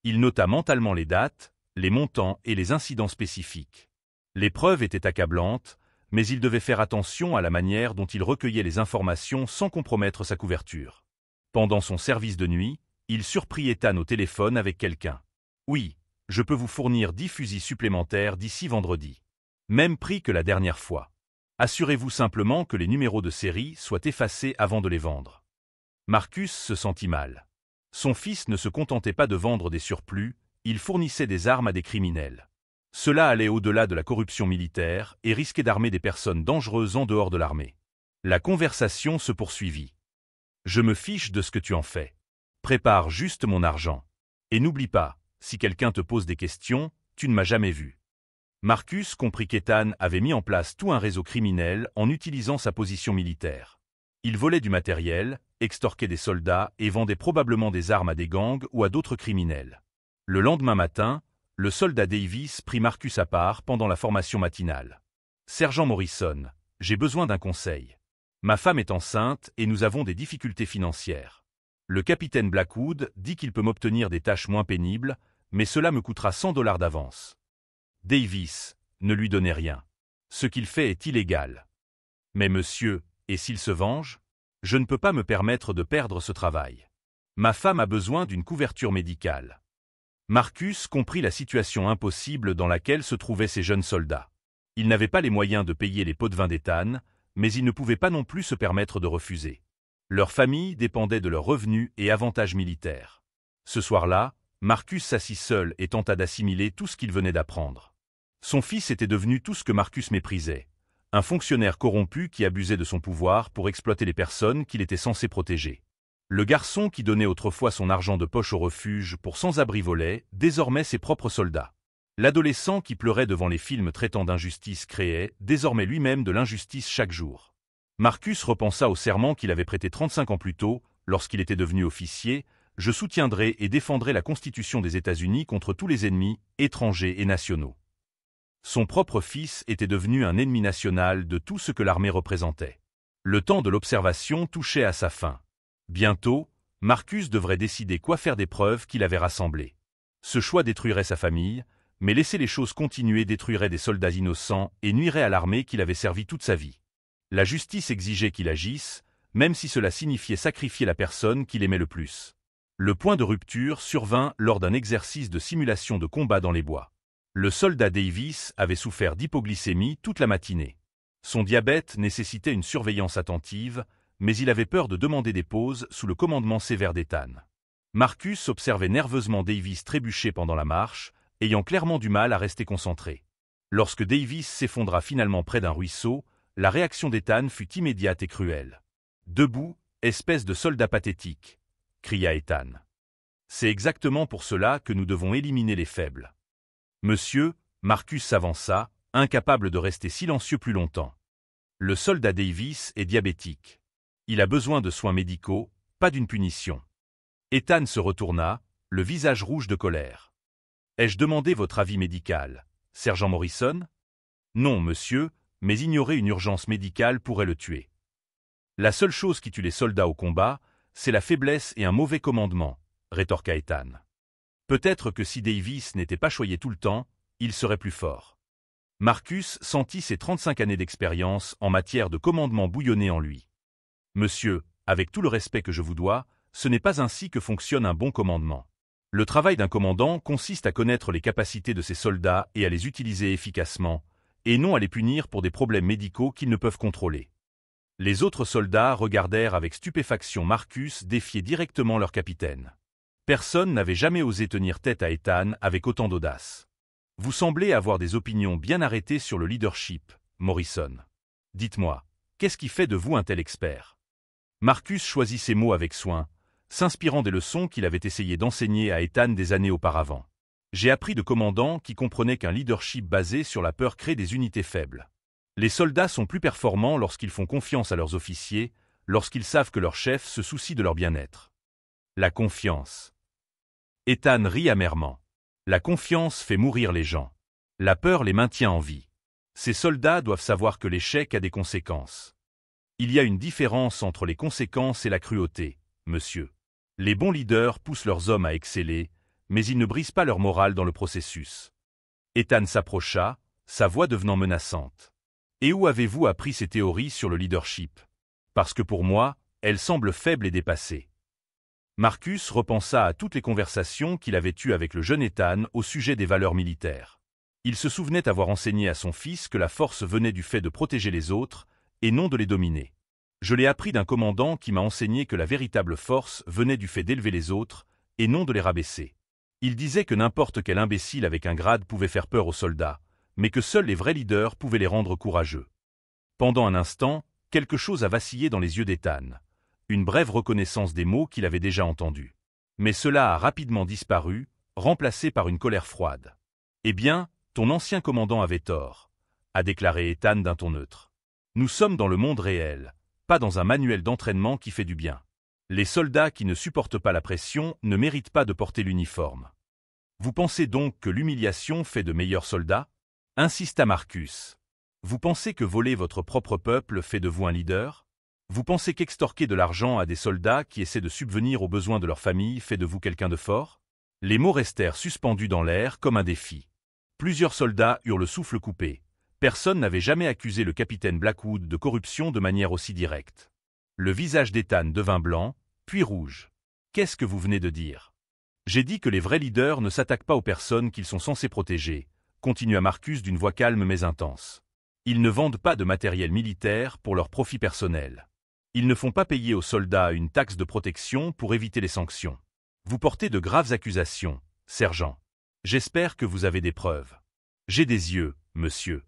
Il nota mentalement les dates, les montants et les incidents spécifiques. Les preuves étaient accablantes, mais il devait faire attention à la manière dont il recueillait les informations sans compromettre sa couverture. Pendant son service de nuit, il surprit Ethan au téléphone avec quelqu'un. « Oui, je peux vous fournir 10 fusils supplémentaires d'ici vendredi. Même prix que la dernière fois. Assurez-vous simplement que les numéros de série soient effacés avant de les vendre. » Marcus se sentit mal. Son fils ne se contentait pas de vendre des surplus, il fournissait des armes à des criminels. Cela allait au-delà de la corruption militaire et risquait d'armer des personnes dangereuses en dehors de l'armée. La conversation se poursuivit. « Je me fiche de ce que tu en fais. Prépare juste mon argent. Et n'oublie pas, si quelqu'un te pose des questions, tu ne m'as jamais vu. » Marcus comprit qu'Ethan avait mis en place tout un réseau criminel en utilisant sa position militaire. Il volait du matériel, extorquait des soldats et vendait probablement des armes à des gangs ou à d'autres criminels. Le lendemain matin, le soldat Davis prit Marcus à part pendant la formation matinale. « Sergent Morrison, J'ai besoin d'un conseil. Ma femme est enceinte et nous avons des difficultés financières. Le capitaine Blackwood dit qu'il peut m'obtenir des tâches moins pénibles, mais cela me coûtera $100 d'avance. Davis, ne lui donnez rien. Ce qu'il fait est illégal. Mais monsieur, et s'il se venge? Je ne peux pas me permettre de perdre ce travail. Ma femme a besoin d'une couverture médicale. Marcus comprit la situation impossible dans laquelle se trouvaient ces jeunes soldats. Ils n'avaient pas les moyens de payer les pots de vin d'Ethan, mais ils ne pouvaient pas non plus se permettre de refuser. Leur famille dépendait de leurs revenus et avantages militaires. Ce soir-là, Marcus s'assit seul et tenta d'assimiler tout ce qu'il venait d'apprendre. Son fils était devenu tout ce que Marcus méprisait, un fonctionnaire corrompu qui abusait de son pouvoir pour exploiter les personnes qu'il était censé protéger. Le garçon qui donnait autrefois son argent de poche au refuge pour sans-abri volait désormais ses propres soldats. L'adolescent qui pleurait devant les films traitant d'injustice créait désormais lui-même de l'injustice chaque jour. Marcus repensa au serment qu'il avait prêté 35 ans plus tôt, lorsqu'il était devenu officier: « Je soutiendrai et défendrai la Constitution des États-Unis contre tous les ennemis, étrangers et nationaux. » Son propre fils était devenu un ennemi national de tout ce que l'armée représentait. Le temps de l'observation touchait à sa fin. Bientôt, Marcus devrait décider quoi faire des preuves qu'il avait rassemblées. Ce choix détruirait sa famille, mais laisser les choses continuer détruirait des soldats innocents et nuirait à l'armée qu'il avait servi toute sa vie. La justice exigeait qu'il agisse, même si cela signifiait sacrifier la personne qu'il aimait le plus. Le point de rupture survint lors d'un exercice de simulation de combat dans les bois. Le soldat Davis avait souffert d'hypoglycémie toute la matinée. Son diabète nécessitait une surveillance attentive, mais il avait peur de demander des pauses sous le commandement sévère d'Ethan. Marcus observait nerveusement Davis trébucher pendant la marche, ayant clairement du mal à rester concentré. Lorsque Davis s'effondra finalement près d'un ruisseau, la réaction d'Ethan fut immédiate et cruelle. « Debout, espèce de soldat pathétique !» cria Ethan. « C'est exactement pour cela que nous devons éliminer les faibles. » Monsieur, Marcus s'avança, incapable de rester silencieux plus longtemps. Le soldat Davis est diabétique. Il a besoin de soins médicaux, pas d'une punition. Ethan se retourna, le visage rouge de colère. « Ai-je demandé votre avis médical, sergent Morrison? » « Non, monsieur, mais ignorer une urgence médicale pourrait le tuer. La seule chose qui tue les soldats au combat, c'est la faiblesse et un mauvais commandement, » rétorqua Ethan. Peut-être que si Davis n'était pas choyé tout le temps, il serait plus fort. Marcus sentit ses 35 années d'expérience en matière de commandement bouillonner en lui. « Monsieur, avec tout le respect que je vous dois, ce n'est pas ainsi que fonctionne un bon commandement. Le travail d'un commandant consiste à connaître les capacités de ses soldats et à les utiliser efficacement, et non à les punir pour des problèmes médicaux qu'ils ne peuvent contrôler. » Les autres soldats regardèrent avec stupéfaction Marcus défier directement leur capitaine. Personne n'avait jamais osé tenir tête à Ethan avec autant d'audace. « Vous semblez avoir des opinions bien arrêtées sur le leadership, Morrison. Dites-moi, qu'est-ce qui fait de vous un tel expert? » Marcus choisit ses mots avec soin, s'inspirant des leçons qu'il avait essayé d'enseigner à Ethan des années auparavant. « J'ai appris de commandants qui comprenaient qu'un leadership basé sur la peur crée des unités faibles. Les soldats sont plus performants lorsqu'ils font confiance à leurs officiers, lorsqu'ils savent que leur chef se soucie de leur bien-être. La confiance. » Ethan rit amèrement. La confiance fait mourir les gens. La peur les maintient en vie. Ces soldats doivent savoir que l'échec a des conséquences. Il y a une différence entre les conséquences et la cruauté, monsieur. Les bons leaders poussent leurs hommes à exceller, mais ils ne brisent pas leur morale dans le processus. Ethan s'approcha, sa voix devenant menaçante. « Et où avez-vous appris ces théories sur le leadership? Parce que pour moi, elles semblent faibles et dépassées. » Marcus repensa à toutes les conversations qu'il avait eues avec le jeune Ethan au sujet des valeurs militaires. Il se souvenait avoir enseigné à son fils que la force venait du fait de protéger les autres, et non de les dominer. « Je l'ai appris d'un commandant qui m'a enseigné que la véritable force venait du fait d'élever les autres, et non de les rabaisser. Il disait que n'importe quel imbécile avec un grade pouvait faire peur aux soldats, mais que seuls les vrais leaders pouvaient les rendre courageux. » Pendant un instant, quelque chose a vacillé dans les yeux d'Ethan. Une brève reconnaissance des mots qu'il avait déjà entendus. Mais cela a rapidement disparu, remplacé par une colère froide. « Eh bien, ton ancien commandant avait tort, » a déclaré Ethan d'un ton neutre. « Nous sommes dans le monde réel, pas dans un manuel d'entraînement qui fait du bien. Les soldats qui ne supportent pas la pression ne méritent pas de porter l'uniforme. Vous pensez donc que l'humiliation fait de meilleurs soldats? » insista Marcus. Vous pensez que voler votre propre peuple fait de vous un leader? Vous pensez qu'extorquer de l'argent à des soldats qui essaient de subvenir aux besoins de leur famille fait de vous quelqu'un de fort? Les mots restèrent suspendus dans l'air comme un défi. Plusieurs soldats eurent le souffle coupé. Personne n'avait jamais accusé le capitaine Blackwood de corruption de manière aussi directe. Le visage d'Ethan devint blanc, puis rouge. Qu'est-ce que vous venez de dire? J'ai dit que les vrais leaders ne s'attaquent pas aux personnes qu'ils sont censés protéger, continua Marcus d'une voix calme mais intense. Ils ne vendent pas de matériel militaire pour leur profit personnel. Ils ne font pas payer aux soldats une taxe de protection pour éviter les sanctions. Vous portez de graves accusations, sergent. J'espère que vous avez des preuves. J'ai des yeux, monsieur.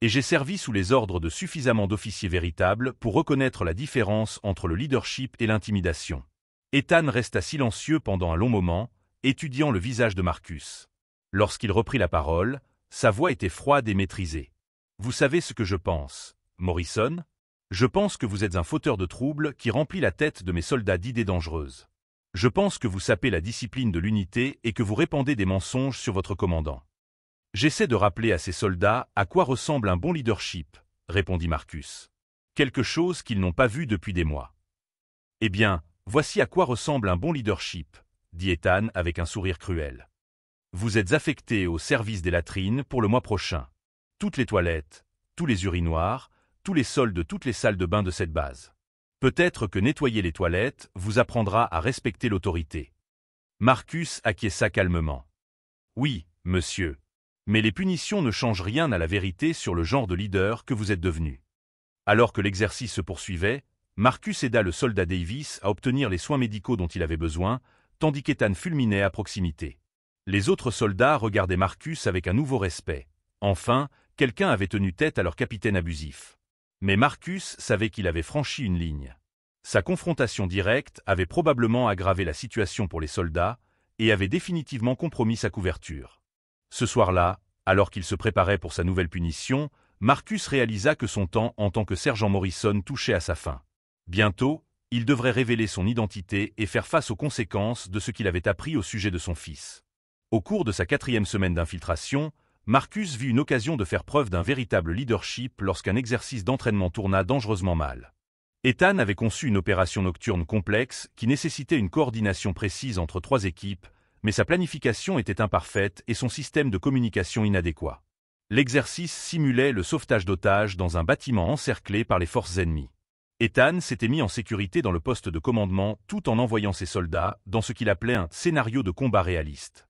Et j'ai servi sous les ordres de suffisamment d'officiers véritables pour reconnaître la différence entre le leadership et l'intimidation. Ethan resta silencieux pendant un long moment, étudiant le visage de Marcus. Lorsqu'il reprit la parole, sa voix était froide et maîtrisée. Vous savez ce que je pense, Morrison? Je pense que vous êtes un fauteur de troubles qui remplit la tête de mes soldats d'idées dangereuses. Je pense que vous sapez la discipline de l'unité et que vous répandez des mensonges sur votre commandant. J'essaie de rappeler à ces soldats à quoi ressemble un bon leadership, répondit Marcus. Quelque chose qu'ils n'ont pas vu depuis des mois. Eh bien, voici à quoi ressemble un bon leadership, dit Ethan avec un sourire cruel. Vous êtes affecté au service des latrines pour le mois prochain. Toutes les toilettes, tous les urinoirs, tous les sols de toutes les salles de bain de cette base. Peut-être que nettoyer les toilettes vous apprendra à respecter l'autorité. Marcus acquiesça calmement. Oui, monsieur. Mais les punitions ne changent rien à la vérité sur le genre de leader que vous êtes devenu. Alors que l'exercice se poursuivait, Marcus aida le soldat Davis à obtenir les soins médicaux dont il avait besoin, tandis qu'Ethan fulminait à proximité. Les autres soldats regardaient Marcus avec un nouveau respect. Enfin, quelqu'un avait tenu tête à leur capitaine abusif. Mais Marcus savait qu'il avait franchi une ligne. Sa confrontation directe avait probablement aggravé la situation pour les soldats et avait définitivement compromis sa couverture. Ce soir-là, alors qu'il se préparait pour sa nouvelle punition, Marcus réalisa que son temps en tant que sergent Morrison touchait à sa fin. Bientôt, il devrait révéler son identité et faire face aux conséquences de ce qu'il avait appris au sujet de son fils. Au cours de sa 4e semaine d'infiltration, Marcus vit une occasion de faire preuve d'un véritable leadership lorsqu'un exercice d'entraînement tourna dangereusement mal. Ethan avait conçu une opération nocturne complexe qui nécessitait une coordination précise entre 3 équipes, mais sa planification était imparfaite et son système de communication inadéquat. L'exercice simulait le sauvetage d'otages dans un bâtiment encerclé par les forces ennemies. Ethan s'était mis en sécurité dans le poste de commandement tout en envoyant ses soldats dans ce qu'il appelait un scénario de combat réaliste.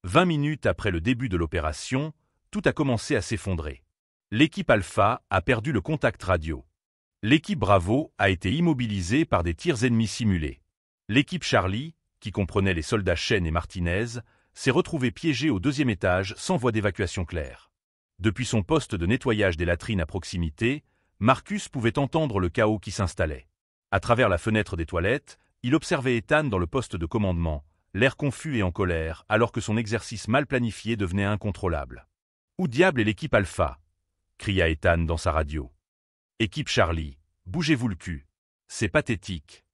20 minutes après le début de l'opération, tout a commencé à s'effondrer. L'équipe Alpha a perdu le contact radio. L'équipe Bravo a été immobilisée par des tirs ennemis simulés. L'équipe Charlie, qui comprenait les soldats Chen et Martinez, s'est retrouvée piégée au 2e étage sans voie d'évacuation claire. Depuis son poste de nettoyage des latrines à proximité, Marcus pouvait entendre le chaos qui s'installait. À travers la fenêtre des toilettes, il observait Ethan dans le poste de commandement, l'air confus et en colère, alors que son exercice mal planifié devenait incontrôlable. « Où diable est l'équipe Alpha » cria Ethan dans sa radio. « Équipe Charlie, bougez-vous le cul. C'est pathétique. »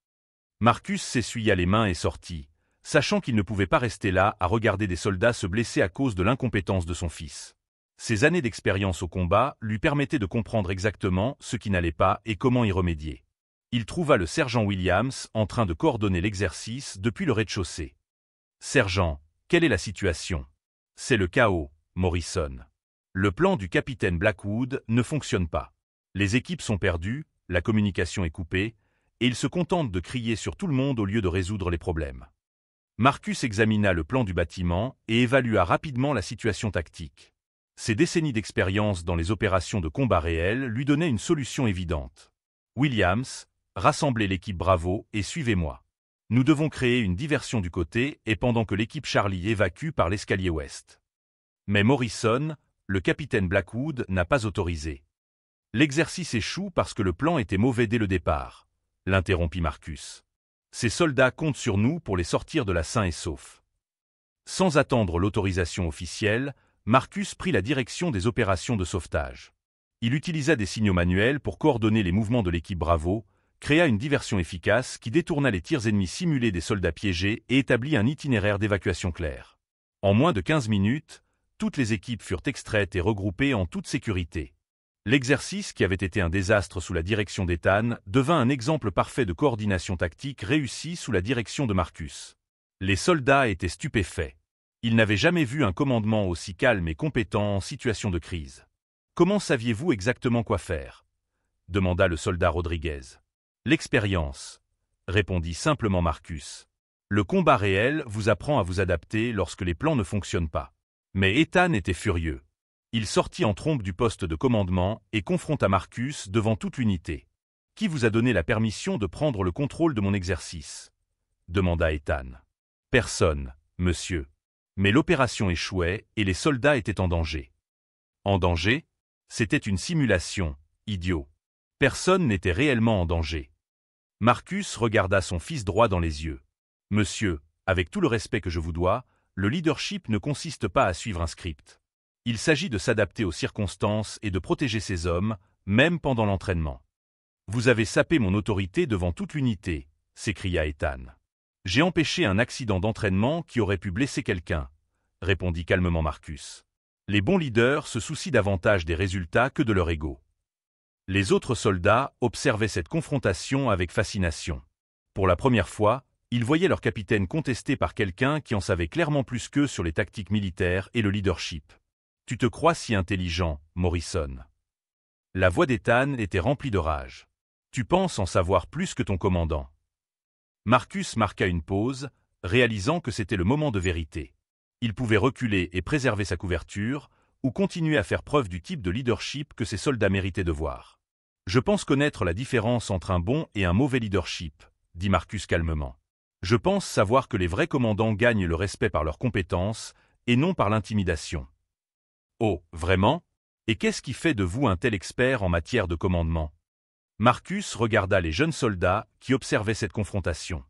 Marcus s'essuya les mains et sortit, sachant qu'il ne pouvait pas rester là à regarder des soldats se blesser à cause de l'incompétence de son fils. Ses années d'expérience au combat lui permettaient de comprendre exactement ce qui n'allait pas et comment y remédier. Il trouva le sergent Williams en train de coordonner l'exercice depuis le rez-de-chaussée. « Sergent, quelle est la situation? » « C'est le chaos, Morrison. Le plan du capitaine Blackwood ne fonctionne pas. Les équipes sont perdues, la communication est coupée, et il se contente de crier sur tout le monde au lieu de résoudre les problèmes. » Marcus examina le plan du bâtiment et évalua rapidement la situation tactique. Ses décennies d'expérience dans les opérations de combat réel lui donnaient une solution évidente. « Williams, rassemblez l'équipe Bravo et suivez-moi. Nous devons créer une diversion du côté et pendant que l'équipe Charlie évacue par l'escalier ouest. » Mais Morrison, le capitaine Blackwood, n'a pas autorisé. « L'exercice échoue parce que le plan était mauvais dès le départ, » l'interrompit Marcus. « Ces soldats comptent sur nous pour les sortir de là sains et saufs. » Sans attendre l'autorisation officielle, Marcus prit la direction des opérations de sauvetage. Il utilisa des signaux manuels pour coordonner les mouvements de l'équipe Bravo, créa une diversion efficace qui détourna les tirs ennemis simulés des soldats piégés et établit un itinéraire d'évacuation clair. En moins de 15 minutes, toutes les équipes furent extraites et regroupées en toute sécurité. L'exercice, qui avait été un désastre sous la direction d'Ethan, devint un exemple parfait de coordination tactique réussie sous la direction de Marcus. Les soldats étaient stupéfaits. Ils n'avaient jamais vu un commandement aussi calme et compétent en situation de crise. « Comment saviez-vous exactement quoi faire » demanda le soldat Rodriguez. « L'expérience » répondit simplement Marcus. « Le combat réel vous apprend à vous adapter lorsque les plans ne fonctionnent pas. » Mais Ethan était furieux. Il sortit en trombe du poste de commandement et confronta Marcus devant toute l'unité. « Qui vous a donné la permission de prendre le contrôle de mon exercice » demanda Ethan. « Personne, monsieur. Mais l'opération échouait et les soldats étaient en danger. » En danger? C'était une simulation, idiot. Personne n'était réellement en danger. Marcus regarda son fils droit dans les yeux. « Monsieur, avec tout le respect que je vous dois, le leadership ne consiste pas à suivre un script. Il s'agit de s'adapter aux circonstances et de protéger ses hommes, même pendant l'entraînement. »« Vous avez sapé mon autorité devant toute l'unité, » s'écria Ethan. « J'ai empêché un accident d'entraînement qui aurait pu blesser quelqu'un, » répondit calmement Marcus. « Les bons leaders se soucient davantage des résultats que de leur ego. » Les autres soldats observaient cette confrontation avec fascination. Pour la première fois, ils voyaient leur capitaine contesté par quelqu'un qui en savait clairement plus qu'eux sur les tactiques militaires et le leadership. « Tu te crois si intelligent, Morrison ?» La voix d'Ethan était remplie de rage. « Tu penses en savoir plus que ton commandant. » Marcus marqua une pause, réalisant que c'était le moment de vérité. Il pouvait reculer et préserver sa couverture, ou continuer à faire preuve du type de leadership que ses soldats méritaient de voir. « Je pense connaître la différence entre un bon et un mauvais leadership, » dit Marcus calmement. « Je pense savoir que les vrais commandants gagnent le respect par leurs compétences et non par l'intimidation. » « Oh, vraiment? Et qu'est-ce qui fait de vous un tel expert en matière de commandement ?» Marcus regarda les jeunes soldats qui observaient cette confrontation.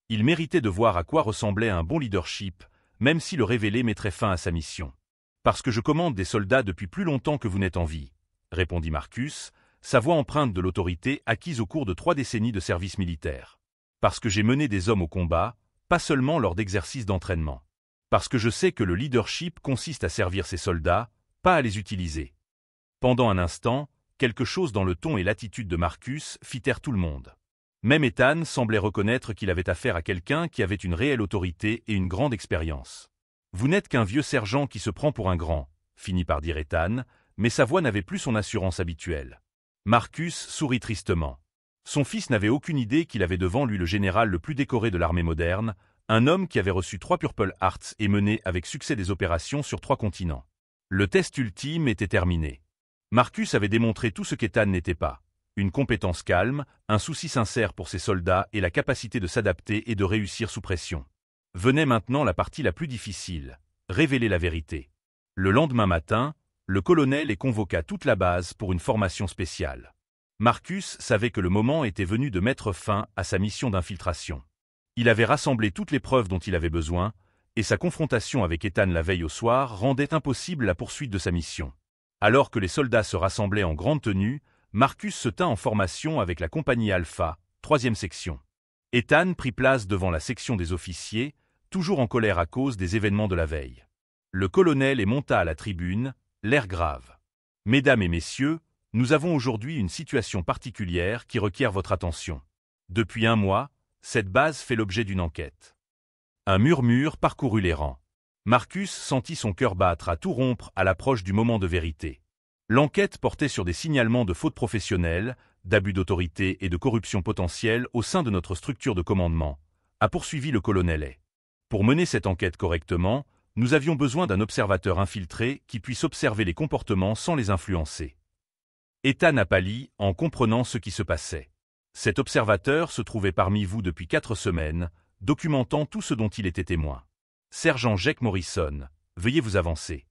Il méritait de voir à quoi ressemblait un bon leadership, même si le révéler mettrait fin à sa mission. « Parce que je commande des soldats depuis plus longtemps que vous n'êtes en vie, » répondit Marcus, sa voix empreinte de l'autorité acquise au cours de 3 décennies de service militaire. « Parce que j'ai mené des hommes au combat, pas seulement lors d'exercices d'entraînement. Parce que je sais que le leadership consiste à servir ses soldats, pas à les utiliser. » Pendant un instant, quelque chose dans le ton et l'attitude de Marcus fit taire tout le monde. Même Ethan semblait reconnaître qu'il avait affaire à quelqu'un qui avait une réelle autorité et une grande expérience. « Vous n'êtes qu'un vieux sergent qui se prend pour un grand, » finit par dire Ethan, mais sa voix n'avait plus son assurance habituelle. Marcus sourit tristement. Son fils n'avait aucune idée qu'il avait devant lui le général le plus décoré de l'armée moderne, un homme qui avait reçu 3 Purple Hearts et mené avec succès des opérations sur 3 continents. Le test ultime était terminé. Marcus avait démontré tout ce qu'Ethan n'était pas. Une compétence calme, un souci sincère pour ses soldats et la capacité de s'adapter et de réussir sous pression. Venait maintenant la partie la plus difficile, révéler la vérité. Le lendemain matin, le colonel convoqua toute la base pour une formation spéciale. Marcus savait que le moment était venu de mettre fin à sa mission d'infiltration. Il avait rassemblé toutes les preuves dont il avait besoin, et sa confrontation avec Ethan la veille au soir rendait impossible la poursuite de sa mission. Alors que les soldats se rassemblaient en grande tenue, Marcus se tint en formation avec la compagnie Alpha, 3e section. Ethan prit place devant la section des officiers, toujours en colère à cause des événements de la veille. Le colonel monta à la tribune, l'air grave. « Mesdames et messieurs, nous avons aujourd'hui une situation particulière qui requiert votre attention. Depuis 1 mois, cette base fait l'objet d'une enquête. » Un murmure parcourut les rangs. Marcus sentit son cœur battre à tout rompre à l'approche du moment de vérité. L'enquête portait sur des signalements de fautes professionnelles, d'abus d'autorité et de corruption potentielle au sein de notre structure de commandement, a poursuivi le colonel. Pour mener cette enquête correctement, nous avions besoin d'un observateur infiltré qui puisse observer les comportements sans les influencer. Ethan a pâli en comprenant ce qui se passait. Cet observateur se trouvait parmi vous depuis 4 semaines, documentant tout ce dont il était témoin. Sergent Jake Morrison, veuillez vous avancer.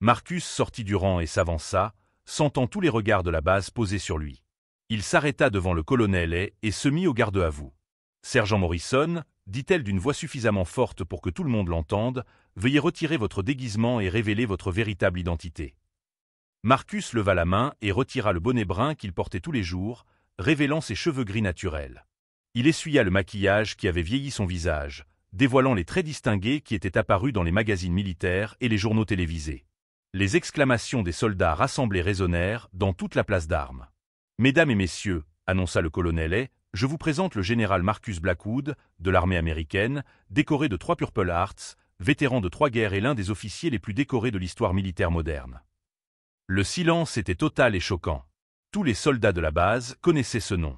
Marcus sortit du rang et s'avança, sentant tous les regards de la base posés sur lui. Il s'arrêta devant le colonel et se mit au garde à vous. Sergent Morrison, dit-elle d'une voix suffisamment forte pour que tout le monde l'entende, veuillez retirer votre déguisement et révéler votre véritable identité. Marcus leva la main et retira le bonnet brun qu'il portait tous les jours, révélant ses cheveux gris naturels. Il essuya le maquillage qui avait vieilli son visage, dévoilant les traits distingués qui étaient apparus dans les magazines militaires et les journaux télévisés. Les exclamations des soldats rassemblés résonnèrent dans toute la place d'armes. « Mesdames et messieurs, annonça le colonel, je vous présente le général Marcus Blackwood, de l'armée américaine, décoré de 3 Purple Hearts, vétéran de 3 guerres et l'un des officiers les plus décorés de l'histoire militaire moderne. » Le silence était total et choquant. Tous les soldats de la base connaissaient ce nom.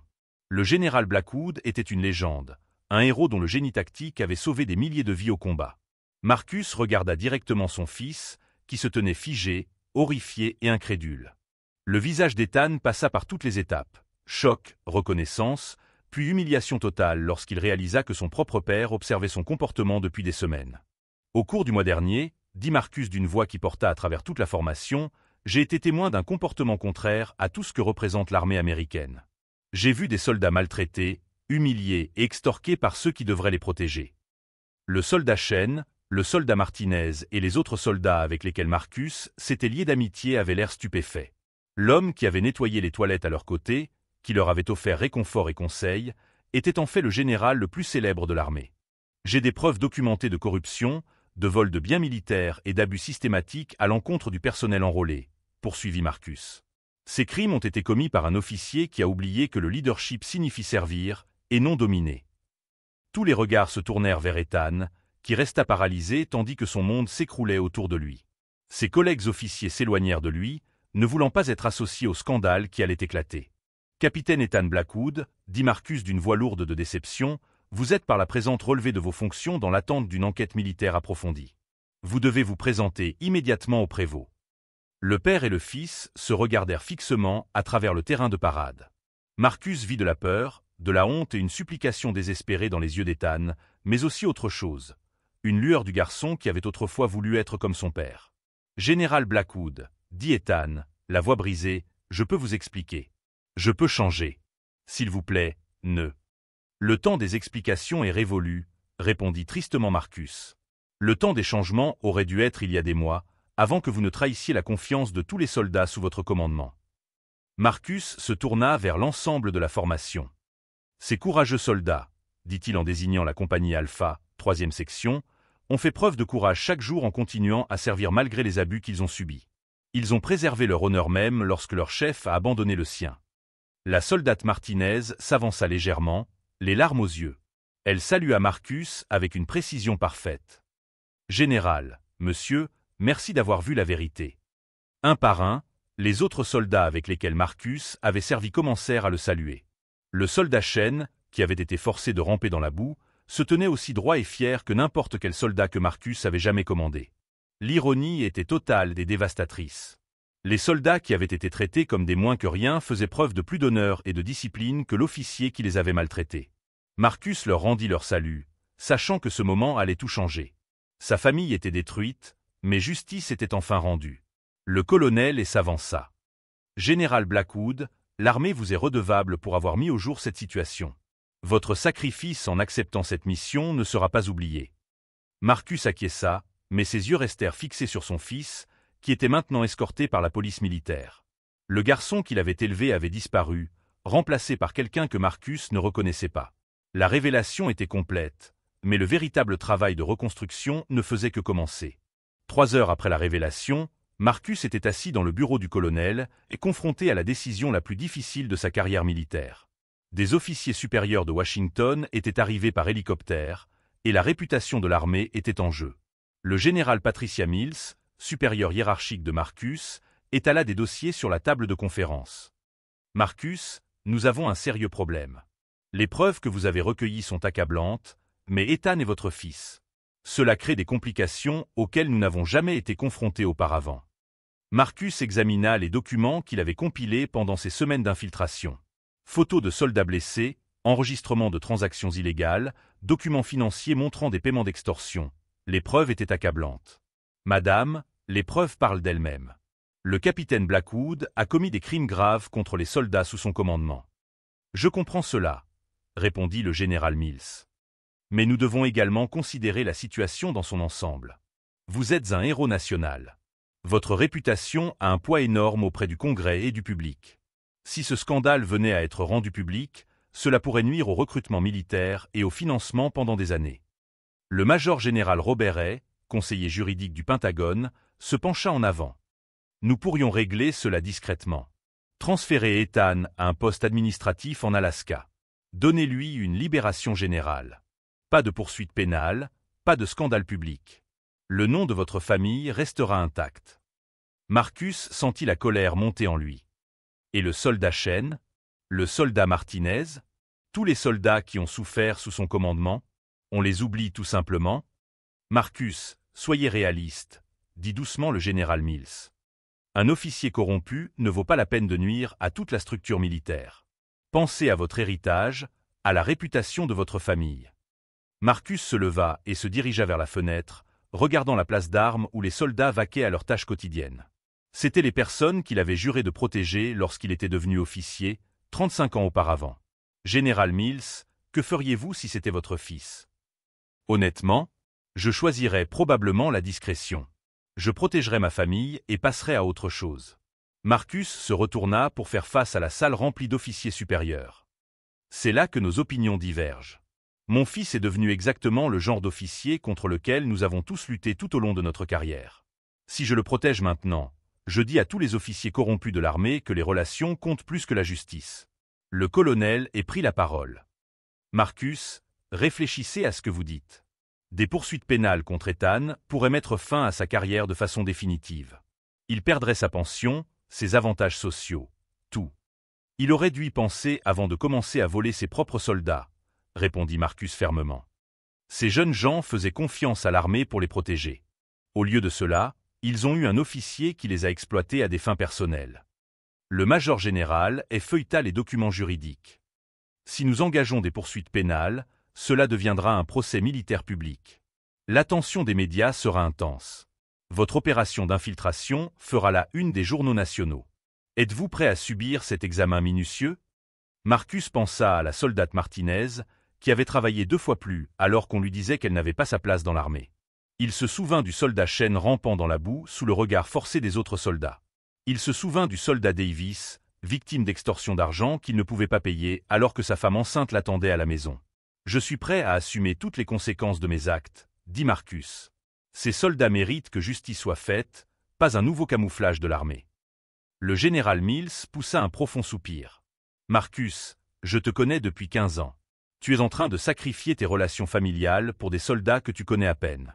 Le général Blackwood était une légende, un héros dont le génie tactique avait sauvé des milliers de vies au combat. Marcus regarda directement son fils, qui se tenait figé, horrifié et incrédule. Le visage d'Ethan passa par toutes les étapes. Choc, reconnaissance, puis humiliation totale lorsqu'il réalisa que son propre père observait son comportement depuis des semaines. « Au cours du mois dernier, dit Marcus d'une voix qui porta à travers toute la formation, j'ai été témoin d'un comportement contraire à tout ce que représente l'armée américaine. J'ai vu des soldats maltraités, humiliés et extorqués par ceux qui devraient les protéger. Le soldat Chen, le soldat Martinez et les autres soldats avec lesquels Marcus s'était lié d'amitié avaient l'air stupéfaits. L'homme qui avait nettoyé les toilettes à leur côté, qui leur avait offert réconfort et conseil, était en fait le général le plus célèbre de l'armée. J'ai des preuves documentées de corruption, de vol de biens militaires et d'abus systématiques à l'encontre du personnel enrôlé, poursuivit Marcus. Ces crimes ont été commis par un officier qui a oublié que le leadership signifie servir et non dominer. Tous les regards se tournèrent vers Ethan, qui resta paralysé tandis que son monde s'écroulait autour de lui. Ses collègues officiers s'éloignèrent de lui, ne voulant pas être associés au scandale qui allait éclater. « Capitaine Ethan Blackwood, dit Marcus d'une voix lourde de déception, vous êtes par la présente relevé de vos fonctions dans l'attente d'une enquête militaire approfondie. Vous devez vous présenter immédiatement au prévôt. » Le père et le fils se regardèrent fixement à travers le terrain de parade. Marcus vit de la peur, de la honte et une supplication désespérée dans les yeux d'Ethan, mais aussi autre chose, une lueur du garçon qui avait autrefois voulu être comme son père. « Général Blackwood, dit Ethan, la voix brisée, je peux vous expliquer. Je peux changer. S'il vous plaît, ne. Le temps des explications est révolu, répondit tristement Marcus. Le temps des changements aurait dû être il y a des mois, avant que vous ne trahissiez la confiance de tous les soldats sous votre commandement. Marcus se tourna vers l'ensemble de la formation. Ces courageux soldats, dit-il en désignant la compagnie Alpha, 3e section, ont fait preuve de courage chaque jour en continuant à servir malgré les abus qu'ils ont subis. Ils ont préservé leur honneur même lorsque leur chef a abandonné le sien. La soldate Martinez s'avança légèrement, les larmes aux yeux. Elle salua Marcus avec une précision parfaite. « Général, monsieur, merci d'avoir vu la vérité. » Un par un, les autres soldats avec lesquels Marcus avait servi commencèrent à le saluer. Le soldat Chen, qui avait été forcé de ramper dans la boue, se tenait aussi droit et fier que n'importe quel soldat que Marcus avait jamais commandé. L'ironie était totale et dévastatrice. Les soldats qui avaient été traités comme des moins que rien faisaient preuve de plus d'honneur et de discipline que l'officier qui les avait maltraités. Marcus leur rendit leur salut, sachant que ce moment allait tout changer. Sa famille était détruite, mais justice était enfin rendue. Le colonel s'avança. « Général Blackwood, l'armée vous est redevable pour avoir mis au jour cette situation. Votre sacrifice en acceptant cette mission ne sera pas oublié. » Marcus acquiesça, mais ses yeux restèrent fixés sur son fils, qui était maintenant escorté par la police militaire. Le garçon qu'il avait élevé avait disparu, remplacé par quelqu'un que Marcus ne reconnaissait pas. La révélation était complète, mais le véritable travail de reconstruction ne faisait que commencer. 3 heures après la révélation, Marcus était assis dans le bureau du colonel et confronté à la décision la plus difficile de sa carrière militaire. Des officiers supérieurs de Washington étaient arrivés par hélicoptère, et la réputation de l'armée était en jeu. Le général Patricia Mills, supérieur hiérarchique de Marcus, étala des dossiers sur la table de conférence. « Marcus, nous avons un sérieux problème. Les preuves que vous avez recueillies sont accablantes, mais Ethan est votre fils. Cela crée des complications auxquelles nous n'avons jamais été confrontés auparavant. » Marcus examina les documents qu'il avait compilés pendant ces semaines d'infiltration. Photos de soldats blessés, enregistrements de transactions illégales, documents financiers montrant des paiements d'extorsion. Les preuves étaient accablantes. « Madame, les preuves parlent d'elles-mêmes. Le capitaine Blackwood a commis des crimes graves contre les soldats sous son commandement. »« Je comprends cela, » répondit le général Mills. « Mais nous devons également considérer la situation dans son ensemble. Vous êtes un héros national. Votre réputation a un poids énorme auprès du Congrès et du public. Si ce scandale venait à être rendu public, cela pourrait nuire au recrutement militaire et au financement pendant des années. » Le major général Robert Hay, conseiller juridique du Pentagone, se pencha en avant. Nous pourrions régler cela discrètement. Transférez Ethan à un poste administratif en Alaska. Donnez-lui une libération générale. Pas de poursuite pénale, pas de scandale public. Le nom de votre famille restera intact. Marcus sentit la colère monter en lui. Et le soldat Chen, le soldat Martinez, tous les soldats qui ont souffert sous son commandement, on les oublie tout simplement? Marcus, soyez réaliste, dit doucement le général Mills. Un officier corrompu ne vaut pas la peine de nuire à toute la structure militaire. Pensez à votre héritage, à la réputation de votre famille. Marcus se leva et se dirigea vers la fenêtre, regardant la place d'armes où les soldats vaquaient à leurs tâches quotidiennes. C'étaient les personnes qu'il avait juré de protéger lorsqu'il était devenu officier, 35 ans auparavant. Général Mills, que feriez-vous si c'était votre fils? Honnêtement, je choisirais probablement la discrétion. Je protégerais ma famille et passerais à autre chose. Marcus se retourna pour faire face à la salle remplie d'officiers supérieurs. C'est là que nos opinions divergent. Mon fils est devenu exactement le genre d'officier contre lequel nous avons tous lutté tout au long de notre carrière. Si je le protège maintenant, je dis à tous les officiers corrompus de l'armée que les relations comptent plus que la justice. Le colonel ait pris la parole. Marcus, réfléchissez à ce que vous dites. Des poursuites pénales contre Ethan pourraient mettre fin à sa carrière de façon définitive. Il perdrait sa pension, ses avantages sociaux, tout. Il aurait dû y penser avant de commencer à voler ses propres soldats, répondit Marcus fermement. Ces jeunes gens faisaient confiance à l'armée pour les protéger. Au lieu de cela, ils ont eu un officier qui les a exploités à des fins personnelles. Le major général feuilleta les documents juridiques. Si nous engageons des poursuites pénales, cela deviendra un procès militaire public. L'attention des médias sera intense. Votre opération d'infiltration fera la une des journaux nationaux. Êtes-vous prêt à subir cet examen minutieux? Marcus pensa à la soldate Martinez, qui avait travaillé 2 fois plus alors qu'on lui disait qu'elle n'avait pas sa place dans l'armée. Il se souvint du soldat Chen rampant dans la boue sous le regard forcé des autres soldats. Il se souvint du soldat Davis, victime d'extorsion d'argent qu'il ne pouvait pas payer alors que sa femme enceinte l'attendait à la maison. Je suis prêt à assumer toutes les conséquences de mes actes, dit Marcus. Ces soldats méritent que justice soit faite, pas un nouveau camouflage de l'armée. Le général Mills poussa un profond soupir. Marcus, je te connais depuis 15 ans. Tu es en train de sacrifier tes relations familiales pour des soldats que tu connais à peine.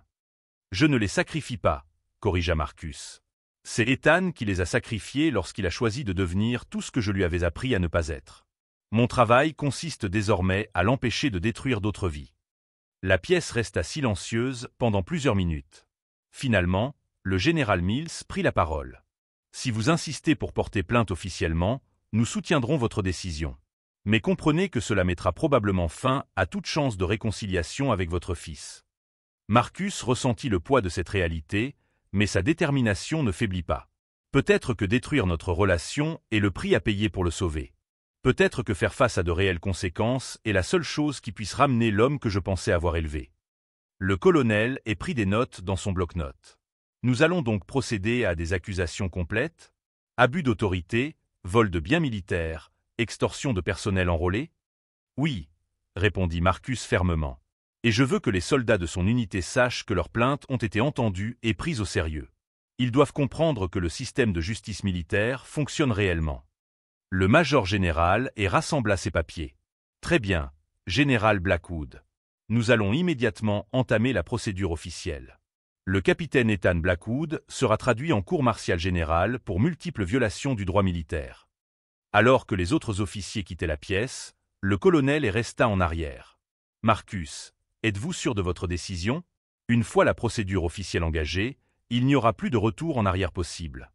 Je ne les sacrifie pas, corrigea Marcus. C'est Ethan qui les a sacrifiés lorsqu'il a choisi de devenir tout ce que je lui avais appris à ne pas être. Mon travail consiste désormais à l'empêcher de détruire d'autres vies. La pièce resta silencieuse pendant plusieurs minutes. Finalement, le général Mills prit la parole. Si vous insistez pour porter plainte officiellement, nous soutiendrons votre décision. Mais comprenez que cela mettra probablement fin à toute chance de réconciliation avec votre fils. Marcus ressentit le poids de cette réalité, mais sa détermination ne faiblit pas. Peut-être que détruire notre relation est le prix à payer pour le sauver. Peut-être que faire face à de réelles conséquences est la seule chose qui puisse ramener l'homme que je pensais avoir élevé. Le colonel prit des notes dans son bloc-notes. Nous allons donc procéder à des accusations complètes? Abus d'autorité, vol de biens militaires, extorsion de personnel enrôlé? Oui, répondit Marcus fermement. Et je veux que les soldats de son unité sachent que leurs plaintes ont été entendues et prises au sérieux. Ils doivent comprendre que le système de justice militaire fonctionne réellement. Le major général rassembla ses papiers. Très bien, général Blackwood. Nous allons immédiatement entamer la procédure officielle. Le capitaine Ethan Blackwood sera traduit en cour martiale générale pour multiples violations du droit militaire. Alors que les autres officiers quittaient la pièce, le colonel resta en arrière. Marcus, êtes-vous sûr de votre décision? Une fois la procédure officielle engagée, il n'y aura plus de retour en arrière possible.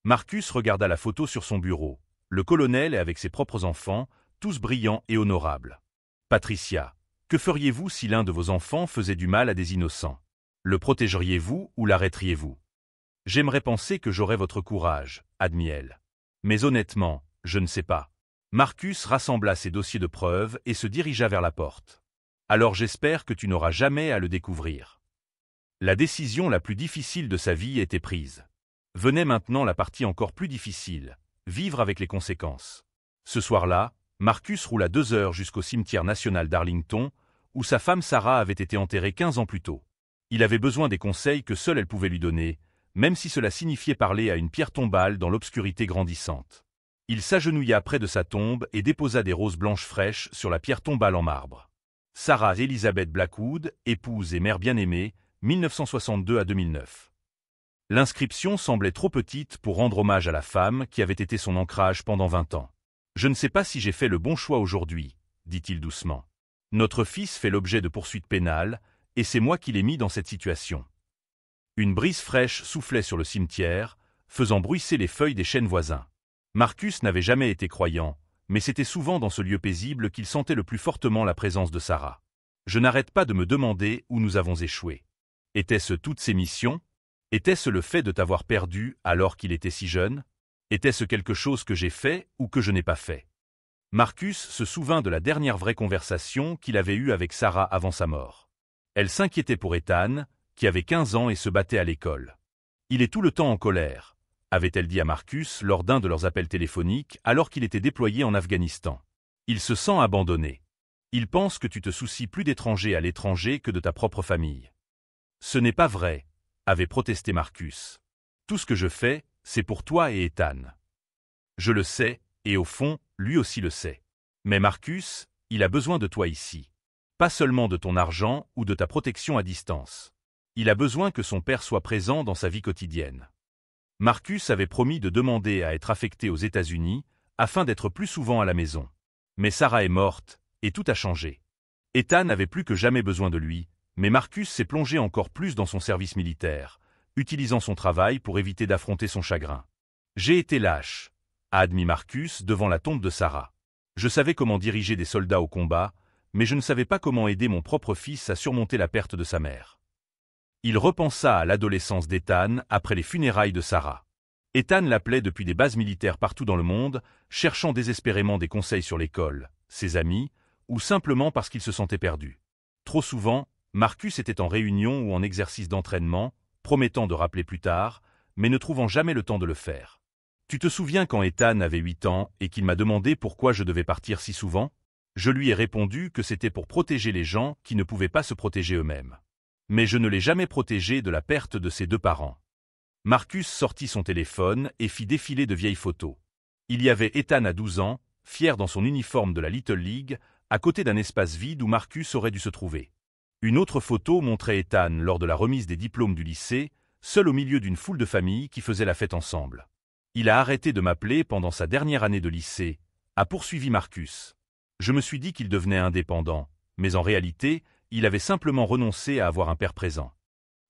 Marcus regarda la photo sur son bureau. Le colonel avec ses propres enfants, tous brillants et honorables. Patricia, que feriez-vous si l'un de vos enfants faisait du mal à des innocents? Le protégeriez-vous ou l'arrêteriez-vous? J'aimerais penser que j'aurais votre courage, admit-elle. Mais honnêtement, je ne sais pas. Marcus rassembla ses dossiers de preuves et se dirigea vers la porte. Alors j'espère que tu n'auras jamais à le découvrir. La décision la plus difficile de sa vie était prise. Venait maintenant la partie encore plus difficile. Vivre avec les conséquences. Ce soir-là, Marcus roula 2 heures jusqu'au cimetière national d'Arlington, où sa femme Sarah avait été enterrée 15 ans plus tôt. Il avait besoin des conseils que seule elle pouvait lui donner, même si cela signifiait parler à une pierre tombale dans l'obscurité grandissante. Il s'agenouilla près de sa tombe et déposa des roses blanches fraîches sur la pierre tombale en marbre. Sarah Elizabeth Blackwood, épouse et mère bien-aimée, 1962 à 2009. L'inscription semblait trop petite pour rendre hommage à la femme qui avait été son ancrage pendant 20 ans. « Je ne sais pas si j'ai fait le bon choix aujourd'hui, » dit-il doucement. « Notre fils fait l'objet de poursuites pénales, et c'est moi qui l'ai mis dans cette situation. » Une brise fraîche soufflait sur le cimetière, faisant bruisser les feuilles des chênes voisins. Marcus n'avait jamais été croyant, mais c'était souvent dans ce lieu paisible qu'il sentait le plus fortement la présence de Sarah. Je n'arrête pas de me demander où nous avons échoué. Était-ce toutes ces missions? Était-ce le fait de t'avoir perdu alors qu'il était si jeune? Était-ce quelque chose que j'ai fait ou que je n'ai pas fait? Marcus se souvint de la dernière vraie conversation qu'il avait eue avec Sarah avant sa mort. Elle s'inquiétait pour Ethan, qui avait 15 ans et se battait à l'école. « Il est tout le temps en colère », avait-elle dit à Marcus lors d'un de leurs appels téléphoniques alors qu'il était déployé en Afghanistan. « Il se sent abandonné. Il pense que tu te soucies plus d'étrangers à l'étranger que de ta propre famille. »« Ce n'est pas vrai », avait protesté Marcus. « Tout ce que je fais, c'est pour toi et Ethan. »« Je le sais, et au fond, lui aussi le sait. Mais Marcus, il a besoin de toi ici. Pas seulement de ton argent ou de ta protection à distance. Il a besoin que son père soit présent dans sa vie quotidienne. » Marcus avait promis de demander à être affecté aux États-Unis afin d'être plus souvent à la maison. Mais Sarah est morte, et tout a changé. Ethan avait plus que jamais besoin de lui, mais Marcus s'est plongé encore plus dans son service militaire, utilisant son travail pour éviter d'affronter son chagrin. « J'ai été lâche », a admis Marcus devant la tombe de Sarah. « Je savais comment diriger des soldats au combat, mais je ne savais pas comment aider mon propre fils à surmonter la perte de sa mère. » Il repensa à l'adolescence d'Ethan après les funérailles de Sarah. Ethan l'appelait depuis des bases militaires partout dans le monde, cherchant désespérément des conseils sur l'école, ses amis, ou simplement parce qu'il se sentait perdu. Trop souvent, Marcus était en réunion ou en exercice d'entraînement, promettant de rappeler plus tard, mais ne trouvant jamais le temps de le faire. « Tu te souviens quand Ethan avait 8 ans et qu'il m'a demandé pourquoi je devais partir si souvent? Je lui ai répondu que c'était pour protéger les gens qui ne pouvaient pas se protéger eux-mêmes. Mais je ne l'ai jamais protégé de la perte de ses 2 parents. » Marcus sortit son téléphone et fit défiler de vieilles photos. Il y avait Ethan à 12 ans, fier dans son uniforme de la Little League, à côté d'un espace vide où Marcus aurait dû se trouver. Une autre photo montrait Ethan lors de la remise des diplômes du lycée, seul au milieu d'une foule de familles qui faisaient la fête ensemble. « Il a arrêté de m'appeler pendant sa dernière année de lycée », a poursuivi Marcus. « Je me suis dit qu'il devenait indépendant, mais en réalité, il avait simplement renoncé à avoir un père présent. »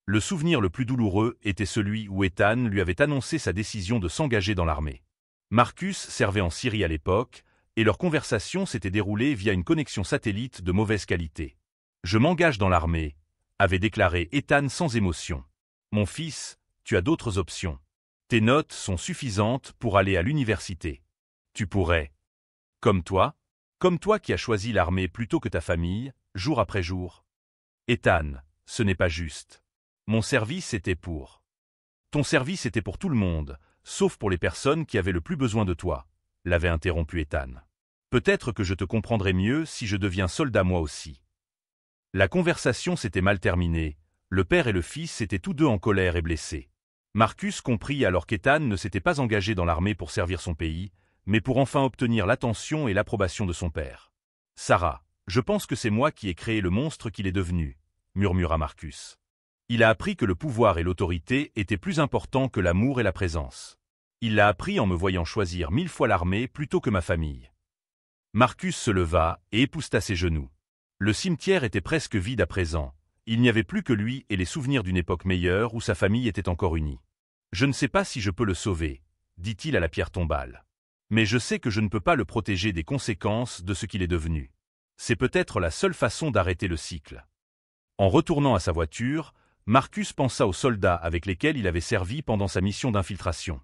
Le souvenir le plus douloureux était celui où Ethan lui avait annoncé sa décision de s'engager dans l'armée. Marcus servait en Syrie à l'époque, et leur conversation s'était déroulée via une connexion satellite de mauvaise qualité. « Je m'engage dans l'armée », avait déclaré Ethan sans émotion. « Mon fils, tu as d'autres options. Tes notes sont suffisantes pour aller à l'université. Tu pourrais. Comme toi qui as choisi l'armée plutôt que ta famille, jour après jour. Ethan, ce n'est pas juste. Mon service était pour. Ton service était pour tout le monde, sauf pour les personnes qui avaient le plus besoin de toi, l'avait interrompu Ethan. Peut-être que je te comprendrai mieux si je deviens soldat moi aussi. La conversation s'était mal terminée, le père et le fils étaient tous deux en colère et blessés. Marcus comprit alors qu'Ethan ne s'était pas engagé dans l'armée pour servir son pays, mais pour enfin obtenir l'attention et l'approbation de son père. « Sarah, je pense que c'est moi qui ai créé le monstre qu'il est devenu, » murmura Marcus. Il a appris que le pouvoir et l'autorité étaient plus importants que l'amour et la présence. Il l'a appris en me voyant choisir 1000 fois l'armée plutôt que ma famille. Marcus se leva et épousseta ses genoux. Le cimetière était presque vide à présent. Il n'y avait plus que lui et les souvenirs d'une époque meilleure où sa famille était encore unie. « Je ne sais pas si je peux le sauver, » dit-il à la pierre tombale. « Mais je sais que je ne peux pas le protéger des conséquences de ce qu'il est devenu. C'est peut-être la seule façon d'arrêter le cycle. » En retournant à sa voiture, Marcus pensa aux soldats avec lesquels il avait servi pendant sa mission d'infiltration.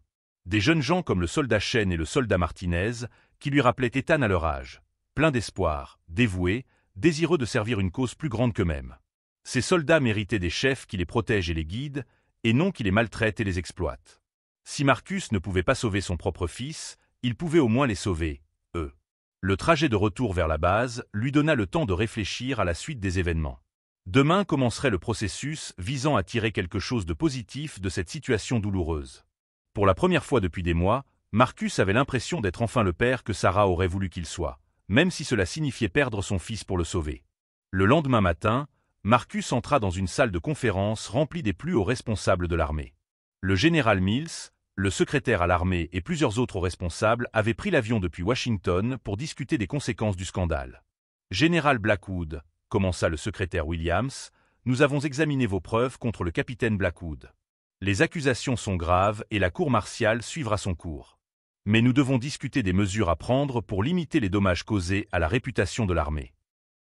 Des jeunes gens comme le soldat Chen et le soldat Martinez, qui lui rappelaient Ethan à leur âge, pleins d'espoir, dévoués, désireux de servir une cause plus grande qu'eux-mêmes. Ces soldats méritaient des chefs qui les protègent et les guident, et non qui les maltraitent et les exploitent. Si Marcus ne pouvait pas sauver son propre fils, il pouvait au moins les sauver, eux. Le trajet de retour vers la base lui donna le temps de réfléchir à la suite des événements. Demain commencerait le processus visant à tirer quelque chose de positif de cette situation douloureuse. Pour la première fois depuis des mois, Marcus avait l'impression d'être enfin le père que Sarah aurait voulu qu'il soit, même si cela signifiait perdre son fils pour le sauver. Le lendemain matin, Marcus entra dans une salle de conférence remplie des plus hauts responsables de l'armée. Le général Mills, le secrétaire à l'armée et plusieurs autres responsables avaient pris l'avion depuis Washington pour discuter des conséquences du scandale. Général Blackwood, commença le secrétaire Williams, nous avons examiné vos preuves contre le capitaine Blackwood. Les accusations sont graves et la cour martiale suivra son cours. Mais nous devons discuter des mesures à prendre pour limiter les dommages causés à la réputation de l'armée.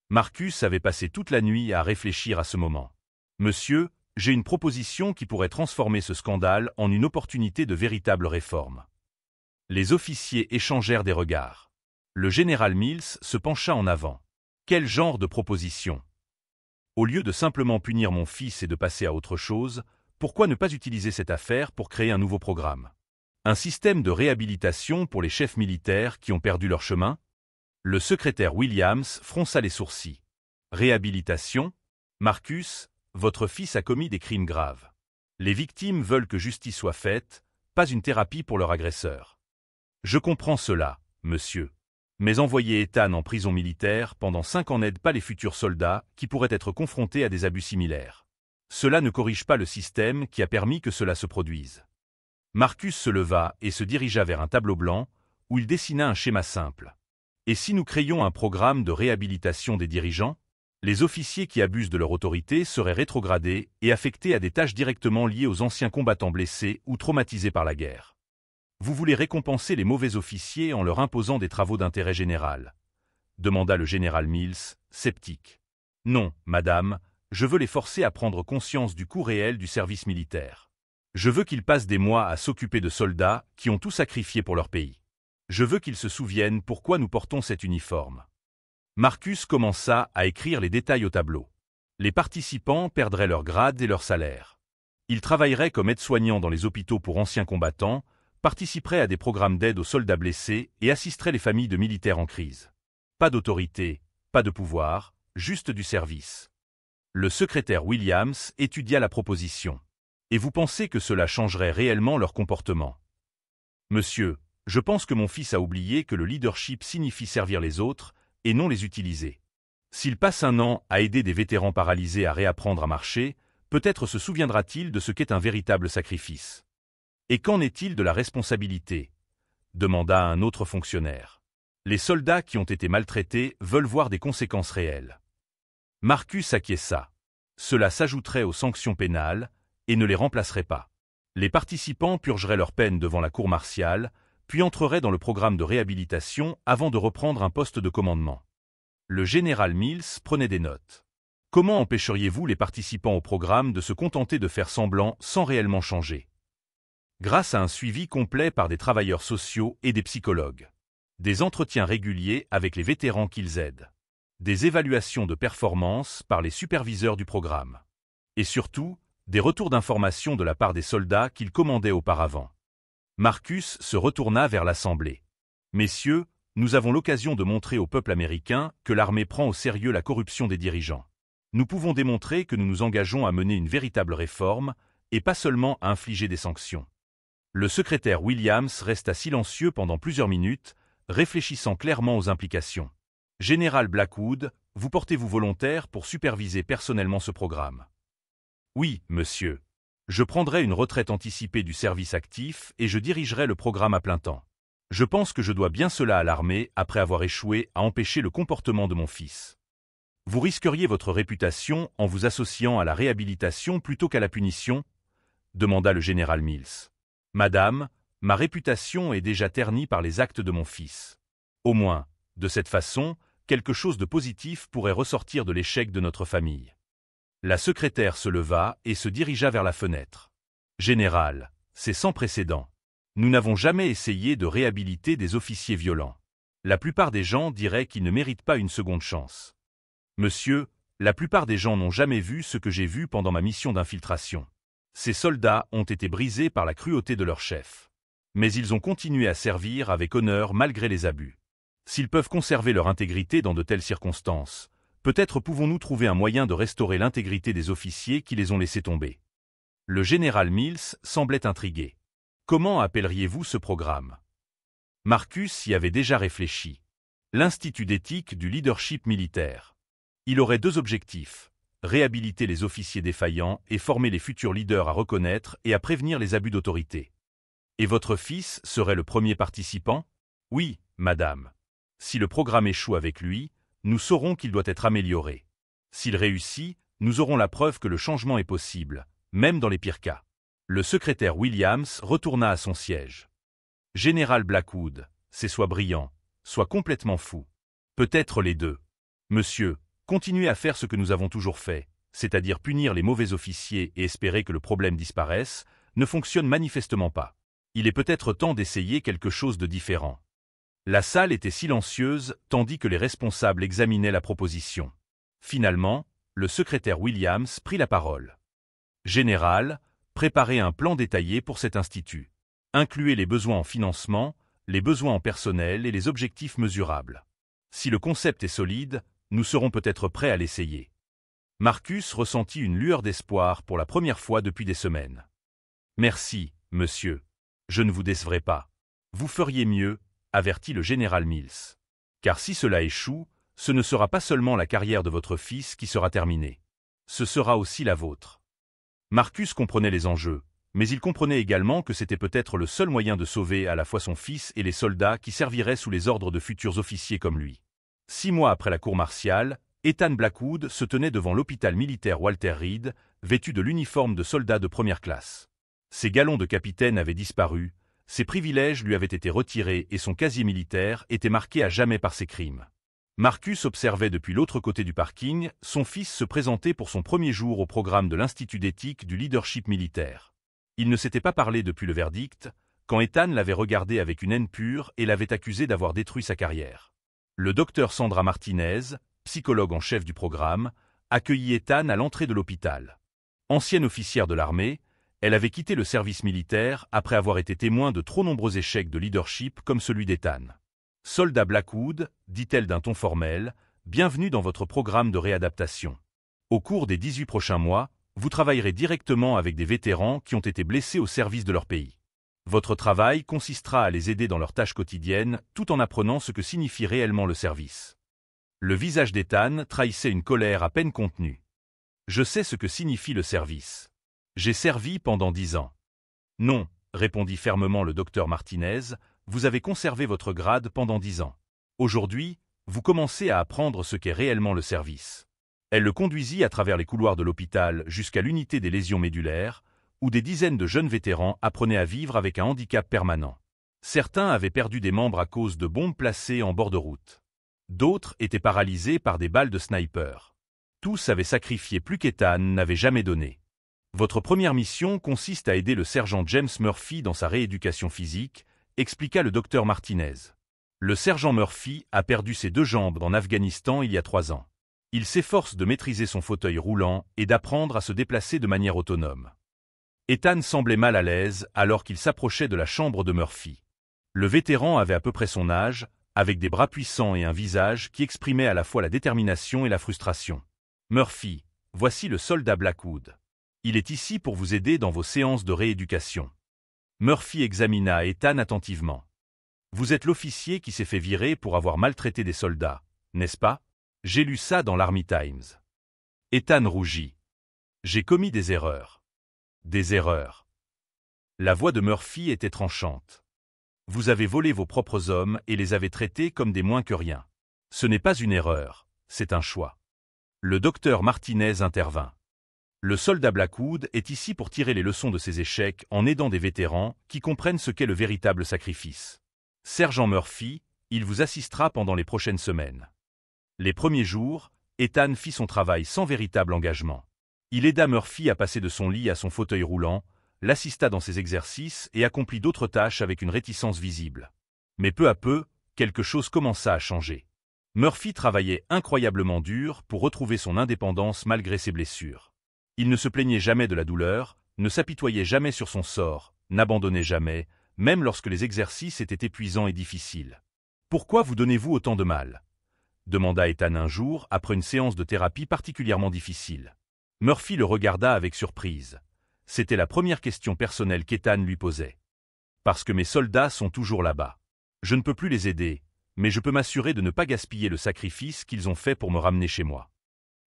Marcus avait passé toute la nuit à réfléchir à ce moment. Monsieur, j'ai une proposition qui pourrait transformer ce scandale en une opportunité de véritable réforme. Les officiers échangèrent des regards. Le général Mills se pencha en avant. Quel genre de proposition? Au lieu de simplement punir mon fils et de passer à autre chose, pourquoi ne pas utiliser cette affaire pour créer un nouveau programme? Un système de réhabilitation pour les chefs militaires qui ont perdu leur chemin? Le secrétaire Williams fronça les sourcils. Réhabilitation? Marcus, votre fils a commis des crimes graves. Les victimes veulent que justice soit faite, pas une thérapie pour leur agresseur. Je comprends cela, monsieur. Mais envoyer Ethan en prison militaire pendant 5 ans n'aide pas les futurs soldats qui pourraient être confrontés à des abus similaires. Cela ne corrige pas le système qui a permis que cela se produise. Marcus se leva et se dirigea vers un tableau blanc, où il dessina un schéma simple. Et si nous créions un programme de réhabilitation des dirigeants? Les officiers qui abusent de leur autorité seraient rétrogradés et affectés à des tâches directement liées aux anciens combattants blessés ou traumatisés par la guerre. Vous voulez récompenser les mauvais officiers en leur imposant des travaux d'intérêt général? Demanda le général Mills, sceptique. Non, madame, je veux les forcer à prendre conscience du coût réel du service militaire. Je veux qu'ils passent des mois à s'occuper de soldats qui ont tout sacrifié pour leur pays. Je veux qu'ils se souviennent pourquoi nous portons cet uniforme. Marcus commença à écrire les détails au tableau. Les participants perdraient leur grade et leur salaire. Ils travailleraient comme aides-soignants dans les hôpitaux pour anciens combattants, participeraient à des programmes d'aide aux soldats blessés et assisteraient les familles de militaires en crise. Pas d'autorité, pas de pouvoir, juste du service. Le secrétaire Williams étudia la proposition. Et vous pensez que cela changerait réellement leur comportement? Monsieur, je pense que mon fils a oublié que le leadership signifie servir les autres et non les utiliser. S'il passe un an à aider des vétérans paralysés à réapprendre à marcher, peut-être se souviendra-t-il de ce qu'est un véritable sacrifice. Et qu'en est-il de la responsabilité? Demanda un autre fonctionnaire. Les soldats qui ont été maltraités veulent voir des conséquences réelles. Marcus acquiesça. Cela s'ajouterait aux sanctions pénales et ne les remplacerait pas. Les participants purgeraient leur peine devant la cour martiale, puis entreraient dans le programme de réhabilitation avant de reprendre un poste de commandement. Le général Mills prenait des notes. Comment empêcheriez-vous les participants au programme de se contenter de faire semblant sans réellement changer? Grâce à un suivi complet par des travailleurs sociaux et des psychologues. Des entretiens réguliers avec les vétérans qu'ils aident. Des évaluations de performance par les superviseurs du programme. Et surtout, des retours d'informations de la part des soldats qu'il commandait auparavant. Marcus se retourna vers l'Assemblée. Messieurs, nous avons l'occasion de montrer au peuple américain que l'armée prend au sérieux la corruption des dirigeants. Nous pouvons démontrer que nous nous engageons à mener une véritable réforme et pas seulement à infliger des sanctions. Le secrétaire Williams resta silencieux pendant plusieurs minutes, réfléchissant clairement aux implications. Général Blackwood, vous portez-vous volontaire pour superviser personnellement ce programme? Oui, monsieur. Je prendrai une retraite anticipée du service actif et je dirigerai le programme à plein temps. Je pense que je dois bien cela à l'armée après avoir échoué à empêcher le comportement de mon fils. Vous risqueriez votre réputation en vous associant à la réhabilitation plutôt qu'à la punition? Demanda le général Mills. Madame, ma réputation est déjà ternie par les actes de mon fils. Au moins, de cette façon, quelque chose de positif pourrait ressortir de l'échec de notre famille. La secrétaire se leva et se dirigea vers la fenêtre. Général, c'est sans précédent. Nous n'avons jamais essayé de réhabiliter des officiers violents. La plupart des gens diraient qu'ils ne méritent pas une seconde chance. Monsieur, la plupart des gens n'ont jamais vu ce que j'ai vu pendant ma mission d'infiltration. Ces soldats ont été brisés par la cruauté de leur chef. Mais ils ont continué à servir avec honneur malgré les abus. S'ils peuvent conserver leur intégrité dans de telles circonstances, Peut-être pouvons-nous trouver un moyen de restaurer l'intégrité des officiers qui les ont laissés tomber. Le général Mills semblait intrigué. Comment appelleriez-vous ce programme? Marcus y avait déjà réfléchi. L'Institut d'éthique du leadership militaire. Il aurait deux objectifs: réhabiliter les officiers défaillants et former les futurs leaders à reconnaître et à prévenir les abus d'autorité. Et votre fils serait le premier participant? Oui, madame. Si le programme échoue avec lui, nous saurons qu'il doit être amélioré. S'il réussit, nous aurons la preuve que le changement est possible, même dans les pires cas. Le secrétaire Williams retourna à son siège. Général Blackwood, c'est soit brillant, soit complètement fou. Peut-être les deux. Monsieur, continuez à faire ce que nous avons toujours fait, c'est-à-dire punir les mauvais officiers et espérer que le problème disparaisse, ne fonctionne manifestement pas. Il est peut-être temps d'essayer quelque chose de différent. La salle était silencieuse tandis que les responsables examinaient la proposition. Finalement, le secrétaire Williams prit la parole. Général, préparez un plan détaillé pour cet institut. Incluez les besoins en financement, les besoins en personnel et les objectifs mesurables. Si le concept est solide, nous serons peut-être prêts à l'essayer. Marcus ressentit une lueur d'espoir pour la première fois depuis des semaines. Merci, monsieur. Je ne vous décevrai pas. Vous feriez mieux, avertit le général Mills. Car si cela échoue, ce ne sera pas seulement la carrière de votre fils qui sera terminée. Ce sera aussi la vôtre. Marcus comprenait les enjeux, mais il comprenait également que c'était peut-être le seul moyen de sauver à la fois son fils et les soldats qui serviraient sous les ordres de futurs officiers comme lui. 6 mois après la cour martiale, Ethan Blackwood se tenait devant l'hôpital militaire Walter Reed, vêtu de l'uniforme de soldat de première classe. Ses galons de capitaine avaient disparu, ses privilèges lui avaient été retirés et son casier militaire était marqué à jamais par ses crimes. Marcus observait depuis l'autre côté du parking son fils se présenter pour son premier jour au programme de l'Institut d'éthique du leadership militaire. Il ne s'était pas parlé depuis le verdict, quand Ethan l'avait regardé avec une haine pure et l'avait accusé d'avoir détruit sa carrière. Le docteur Sandra Martinez, psychologue en chef du programme, accueillit Ethan à l'entrée de l'hôpital. Ancienne officière de l'armée, elle avait quitté le service militaire après avoir été témoin de trop nombreux échecs de leadership comme celui d'Ethan. « Soldat Blackwood, dit-elle d'un ton formel, bienvenue dans votre programme de réadaptation. Au cours des 18 prochains mois, vous travaillerez directement avec des vétérans qui ont été blessés au service de leur pays. Votre travail consistera à les aider dans leurs tâches quotidiennes tout en apprenant ce que signifie réellement le service. » Le visage d'Ethan trahissait une colère à peine contenue. « Je sais ce que signifie le service. J'ai servi pendant 10 ans. » « Non, » répondit fermement le docteur Martinez, « vous avez conservé votre grade pendant 10 ans. Aujourd'hui, vous commencez à apprendre ce qu'est réellement le service. » Elle le conduisit à travers les couloirs de l'hôpital jusqu'à l'unité des lésions médulaires, où des dizaines de jeunes vétérans apprenaient à vivre avec un handicap permanent. Certains avaient perdu des membres à cause de bombes placées en bord de route. D'autres étaient paralysés par des balles de sniper. Tous avaient sacrifié plus qu'Ethan n'avait jamais donné. Votre première mission consiste à aider le sergent James Murphy dans sa rééducation physique, expliqua le docteur Martinez. Le sergent Murphy a perdu ses 2 jambes en Afghanistan il y a 3 ans. Il s'efforce de maîtriser son fauteuil roulant et d'apprendre à se déplacer de manière autonome. Ethan semblait mal à l'aise alors qu'il s'approchait de la chambre de Murphy. Le vétéran avait à peu près son âge, avec des bras puissants et un visage qui exprimait à la fois la détermination et la frustration. « Murphy, voici le soldat Blackwood. Il est ici pour vous aider dans vos séances de rééducation. » Murphy examina Ethan attentivement. « Vous êtes l'officier qui s'est fait virer pour avoir maltraité des soldats, n'est-ce pas? J'ai lu ça dans l'Army Times. » Ethan rougit. « J'ai commis des erreurs. » « Des erreurs. » La voix de Murphy était tranchante. « Vous avez volé vos propres hommes et les avez traités comme des moins que rien. Ce n'est pas une erreur, c'est un choix. » Le docteur Martinez intervint. « Le soldat Blackwood est ici pour tirer les leçons de ses échecs en aidant des vétérans qui comprennent ce qu'est le véritable sacrifice. Sergent Murphy, il vous assistera pendant les prochaines semaines. » Les premiers jours, Ethan fit son travail sans véritable engagement. Il aida Murphy à passer de son lit à son fauteuil roulant, l'assista dans ses exercices et accomplit d'autres tâches avec une réticence visible. Mais peu à peu, quelque chose commença à changer. Murphy travaillait incroyablement dur pour retrouver son indépendance malgré ses blessures. Il ne se plaignait jamais de la douleur, ne s'apitoyait jamais sur son sort, n'abandonnait jamais, même lorsque les exercices étaient épuisants et difficiles. « Pourquoi vous donnez-vous autant de mal? demanda Ethan un jour après une séance de thérapie particulièrement difficile. Murphy le regarda avec surprise. C'était la première question personnelle qu'Ethan lui posait. Parce que mes soldats sont toujours là-bas. Je ne peux plus les aider, mais je peux m'assurer de ne pas gaspiller le sacrifice qu'ils ont fait pour me ramener chez moi.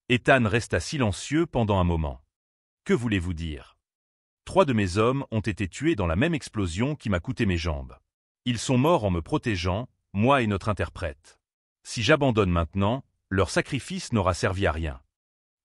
Ethan resta silencieux pendant un moment. Que voulez-vous dire? 3 de mes hommes ont été tués dans la même explosion qui m'a coûté mes jambes. Ils sont morts en me protégeant, moi et notre interprète. Si j'abandonne maintenant, leur sacrifice n'aura servi à rien.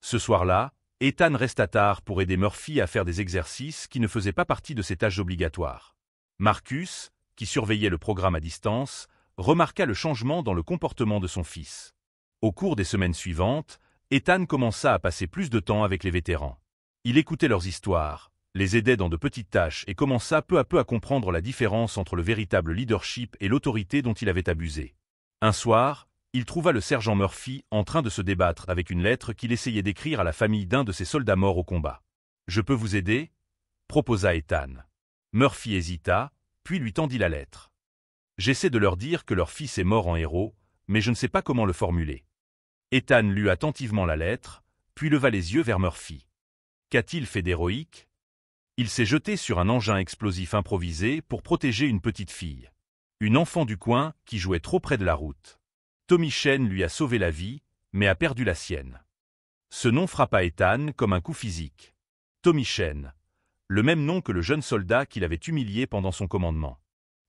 Ce soir-là, Ethan resta tard pour aider Murphy à faire des exercices qui ne faisaient pas partie de ses tâches obligatoires. Marcus, qui surveillait le programme à distance, remarqua le changement dans le comportement de son fils. Au cours des semaines suivantes, Ethan commença à passer plus de temps avec les vétérans. Il écoutait leurs histoires, les aidait dans de petites tâches et commença peu à peu à comprendre la différence entre le véritable leadership et l'autorité dont il avait abusé. Un soir, il trouva le sergent Murphy en train de se débattre avec une lettre qu'il essayait d'écrire à la famille d'un de ses soldats morts au combat. « Je peux vous aider » proposa Ethan. Murphy hésita, puis lui tendit la lettre. « J'essaie de leur dire que leur fils est mort en héros, mais je ne sais pas comment le formuler. » Ethan lut attentivement la lettre, puis leva les yeux vers Murphy. Qu'a-t-il fait d'héroïque? Il s'est jeté sur un engin explosif improvisé pour protéger une petite fille. Une enfant du coin qui jouait trop près de la route. Tommy Chen lui a sauvé la vie, mais a perdu la sienne. Ce nom frappa Ethan comme un coup physique. Tommy Chen, le même nom que le jeune soldat qu'il avait humilié pendant son commandement.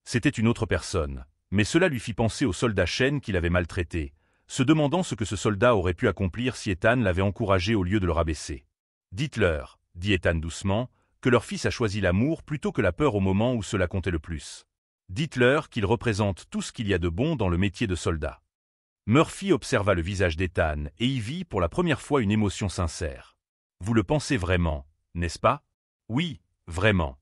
C'était une autre personne, mais cela lui fit penser au soldat Chen qu'il avait maltraité, se demandant ce que ce soldat aurait pu accomplir si Ethan l'avait encouragé au lieu de le rabaisser. « Dites-leur, » dit Ethan doucement, que leur fils a choisi l'amour plutôt que la peur au moment où cela comptait le plus. Dites-leur qu'ils représentent tout ce qu'il y a de bon dans le métier de soldat. Murphy observa le visage d'Ethan et y vit pour la première fois une émotion sincère. Vous le pensez vraiment, n'est-ce pas? Oui, vraiment.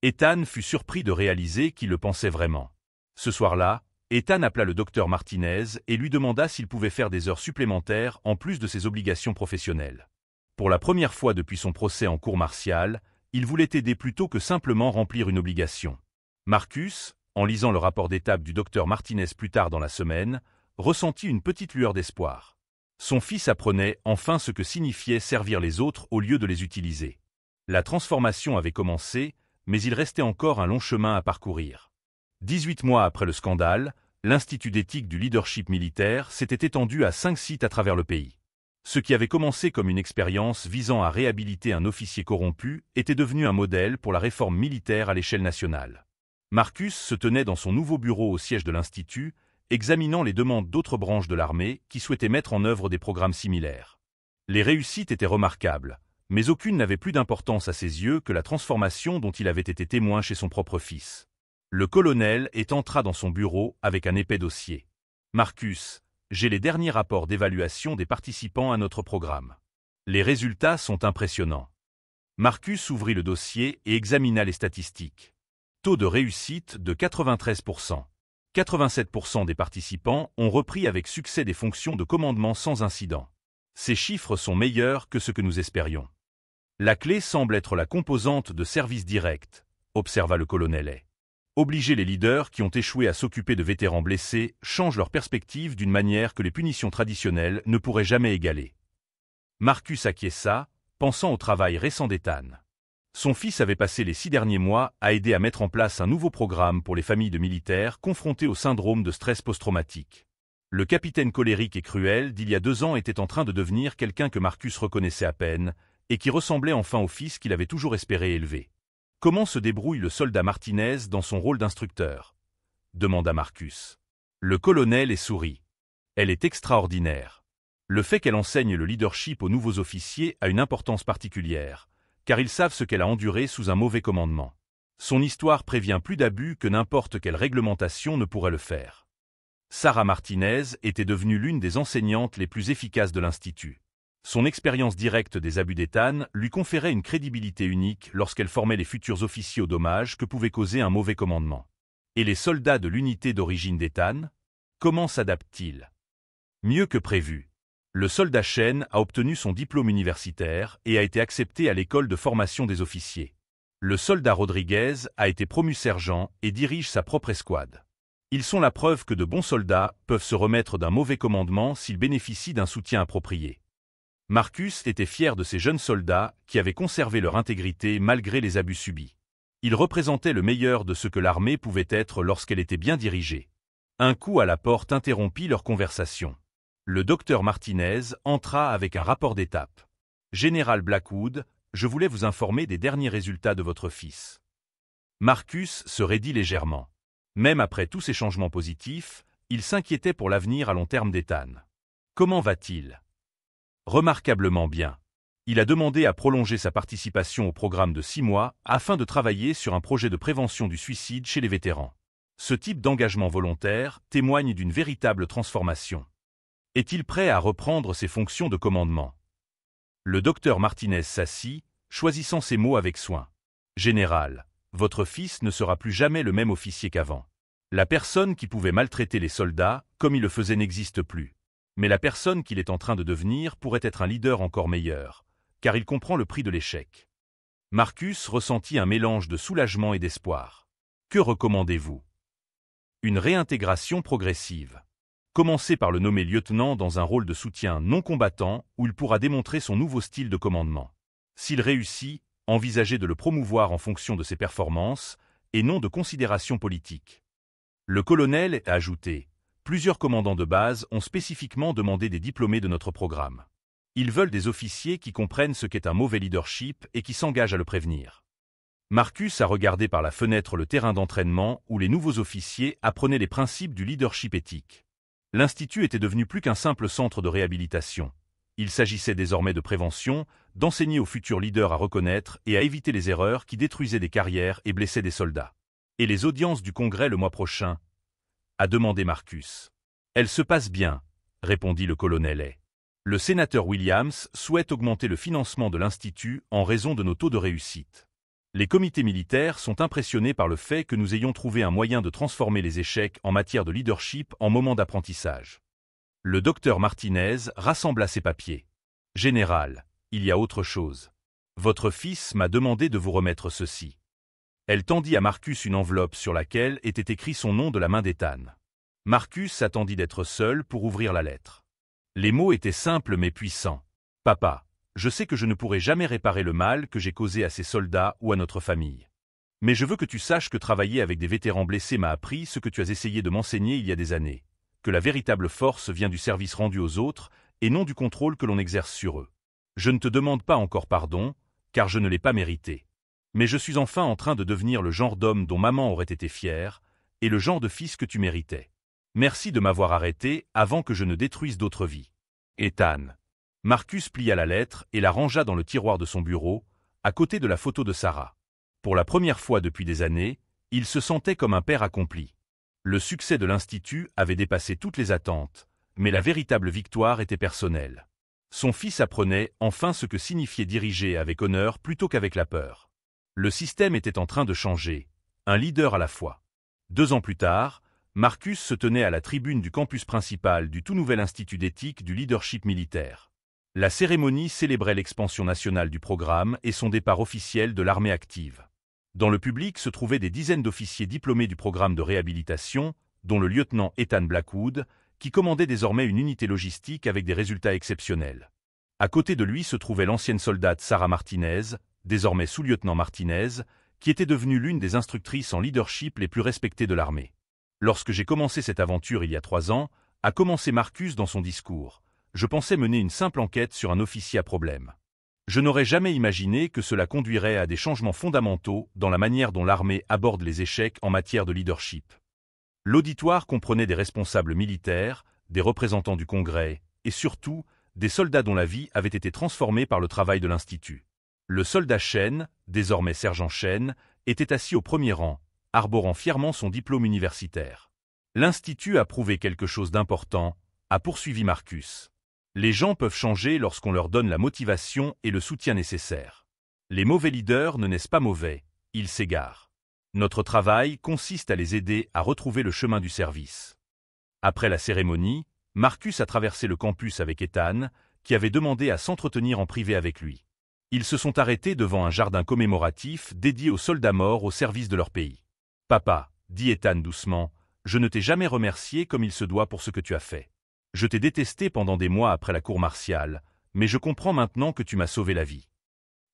Ethan fut surpris de réaliser qu'il le pensait vraiment. Ce soir-là, Ethan appela le docteur Martinez et lui demanda s'il pouvait faire des heures supplémentaires en plus de ses obligations professionnelles. Pour la première fois depuis son procès en cour martiale, il voulait aider plutôt que simplement remplir une obligation. Marcus, en lisant le rapport d'étape du docteur Martinez plus tard dans la semaine, ressentit une petite lueur d'espoir. Son fils apprenait enfin ce que signifiait servir les autres au lieu de les utiliser. La transformation avait commencé, mais il restait encore un long chemin à parcourir. 18 mois après le scandale, l'Institut d'éthique du leadership militaire s'était étendu à 5 sites à travers le pays. Ce qui avait commencé comme une expérience visant à réhabiliter un officier corrompu était devenu un modèle pour la réforme militaire à l'échelle nationale. Marcus se tenait dans son nouveau bureau au siège de l'Institut, examinant les demandes d'autres branches de l'armée qui souhaitaient mettre en œuvre des programmes similaires. Les réussites étaient remarquables, mais aucune n'avait plus d'importance à ses yeux que la transformation dont il avait été témoin chez son propre fils. Le colonel entra dans son bureau avec un épais dossier. « Marcus, j'ai les derniers rapports d'évaluation des participants à notre programme. Les résultats sont impressionnants. » Marcus ouvrit le dossier et examina les statistiques. Taux de réussite de 93%. 87% des participants ont repris avec succès des fonctions de commandement sans incident. Ces chiffres sont meilleurs que ce que nous espérions. La clé semble être la composante de service direct, observa le colonel. Obliger les leaders qui ont échoué à s'occuper de vétérans blessés change leur perspective d'une manière que les punitions traditionnelles ne pourraient jamais égaler. Marcus acquiesça, pensant au travail récent d'Ethan. Son fils avait passé les 6 derniers mois à aider à mettre en place un nouveau programme pour les familles de militaires confrontés au syndrome de stress post-traumatique. Le capitaine colérique et cruel d'il y a 2 ans était en train de devenir quelqu'un que Marcus reconnaissait à peine, et qui ressemblait enfin au fils qu'il avait toujours espéré élever. « Comment se débrouille le soldat Martinez dans son rôle d'instructeur » demanda Marcus. Le colonel sourit. « Elle est extraordinaire. Le fait qu'elle enseigne le leadership aux nouveaux officiers a une importance particulière, car ils savent ce qu'elle a enduré sous un mauvais commandement. Son histoire prévient plus d'abus que n'importe quelle réglementation ne pourrait le faire. » Sarah Martinez était devenue l'une des enseignantes les plus efficaces de l'Institut. Son expérience directe des abus d'Ethan lui conférait une crédibilité unique lorsqu'elle formait les futurs officiers aux dommages que pouvait causer un mauvais commandement. Et les soldats de l'unité d'origine d'Ethan? Comment s'adaptent-ils? Mieux que prévu. Le soldat Chen a obtenu son diplôme universitaire et a été accepté à l'école de formation des officiers. Le soldat Rodriguez a été promu sergent et dirige sa propre escouade. Ils sont la preuve que de bons soldats peuvent se remettre d'un mauvais commandement s'ils bénéficient d'un soutien approprié. Marcus était fier de ces jeunes soldats qui avaient conservé leur intégrité malgré les abus subis. Ils représentaient le meilleur de ce que l'armée pouvait être lorsqu'elle était bien dirigée. Un coup à la porte interrompit leur conversation. Le docteur Martinez entra avec un rapport d'étape. « Général Blackwood, je voulais vous informer des derniers résultats de votre fils. » Marcus se raidit légèrement. Même après tous ces changements positifs, il s'inquiétait pour l'avenir à long terme d'Ethan. Comment va-t-il? Remarquablement bien. Il a demandé à prolonger sa participation au programme de 6 mois afin de travailler sur un projet de prévention du suicide chez les vétérans. Ce type d'engagement volontaire témoigne d'une véritable transformation. Est-il prêt à reprendre ses fonctions de commandement? Le docteur Martinez s'assit, choisissant ses mots avec soin. Général, votre fils ne sera plus jamais le même officier qu'avant. La personne qui pouvait maltraiter les soldats, comme il le faisait, n'existe plus. Mais la personne qu'il est en train de devenir pourrait être un leader encore meilleur, car il comprend le prix de l'échec. Marcus ressentit un mélange de soulagement et d'espoir. Que recommandez-vous? Une réintégration progressive. Commencez par le nommer lieutenant dans un rôle de soutien non combattant où il pourra démontrer son nouveau style de commandement. S'il réussit, envisagez de le promouvoir en fonction de ses performances et non de considérations politiques. Le colonel a ajouté. Plusieurs commandants de base ont spécifiquement demandé des diplômés de notre programme. Ils veulent des officiers qui comprennent ce qu'est un mauvais leadership et qui s'engagent à le prévenir. Marcus a regardé par la fenêtre le terrain d'entraînement où les nouveaux officiers apprenaient les principes du leadership éthique. L'Institut était devenu plus qu'un simple centre de réhabilitation. Il s'agissait désormais de prévention, d'enseigner aux futurs leaders à reconnaître et à éviter les erreurs qui détruisaient des carrières et blessaient des soldats. Et les audiences du Congrès le mois prochain? A demandé Marcus. Elle se passe bien, répondit le colonel. Le sénateur Williams souhaite augmenter le financement de l'Institut en raison de nos taux de réussite. Les comités militaires sont impressionnés par le fait que nous ayons trouvé un moyen de transformer les échecs en matière de leadership en moments d'apprentissage. Le docteur Martinez rassembla ses papiers. Général, il y a autre chose. Votre fils m'a demandé de vous remettre ceci. Elle tendit à Marcus une enveloppe sur laquelle était écrit son nom de la main d'Ethan. Marcus attendit d'être seul pour ouvrir la lettre. Les mots étaient simples mais puissants. « Papa, je sais que je ne pourrai jamais réparer le mal que j'ai causé à ces soldats ou à notre famille. Mais je veux que tu saches que travailler avec des vétérans blessés m'a appris ce que tu as essayé de m'enseigner il y a des années, que la véritable force vient du service rendu aux autres et non du contrôle que l'on exerce sur eux. Je ne te demande pas encore pardon, car je ne l'ai pas mérité. Mais je suis enfin en train de devenir le genre d'homme dont maman aurait été fière, et le genre de fils que tu méritais. Merci de m'avoir arrêté avant que je ne détruise d'autres vies. Ethan. » Marcus plia la lettre et la rangea dans le tiroir de son bureau, à côté de la photo de Sarah. Pour la première fois depuis des années, il se sentait comme un père accompli. Le succès de l'Institut avait dépassé toutes les attentes, mais la véritable victoire était personnelle. Son fils apprenait enfin ce que signifiait diriger avec honneur plutôt qu'avec la peur. Le système était en train de changer, un leader à la fois. 2 ans plus tard, Marcus se tenait à la tribune du campus principal du tout nouvel Institut d'éthique du leadership militaire. La cérémonie célébrait l'expansion nationale du programme et son départ officiel de l'armée active. Dans le public se trouvaient des dizaines d'officiers diplômés du programme de réhabilitation, dont le lieutenant Ethan Blackwood, qui commandait désormais une unité logistique avec des résultats exceptionnels. À côté de lui se trouvait l'ancienne soldate Sarah Martinez, désormais sous-lieutenant Martinez, qui était devenue l'une des instructrices en leadership les plus respectées de l'armée. Lorsque j'ai commencé cette aventure il y a 3 ans, a commencé Marcus dans son discours, je pensais mener une simple enquête sur un officier à problème. Je n'aurais jamais imaginé que cela conduirait à des changements fondamentaux dans la manière dont l'armée aborde les échecs en matière de leadership. L'auditoire comprenait des responsables militaires, des représentants du Congrès, et surtout, des soldats dont la vie avait été transformée par le travail de l'Institut. Le soldat Chen, désormais sergent Chen, était assis au premier rang, arborant fièrement son diplôme universitaire. L'Institut a prouvé quelque chose d'important, a poursuivi Marcus. Les gens peuvent changer lorsqu'on leur donne la motivation et le soutien nécessaires. Les mauvais leaders ne naissent pas mauvais, ils s'égarent. Notre travail consiste à les aider à retrouver le chemin du service. Après la cérémonie, Marcus a traversé le campus avec Ethan, qui avait demandé à s'entretenir en privé avec lui. Ils se sont arrêtés devant un jardin commémoratif dédié aux soldats morts au service de leur pays. « Papa, dit Ethan doucement, Je ne t'ai jamais remercié comme il se doit pour ce que tu as fait. Je t'ai détesté pendant des mois après la cour martiale, mais je comprends maintenant que tu m'as sauvé la vie. »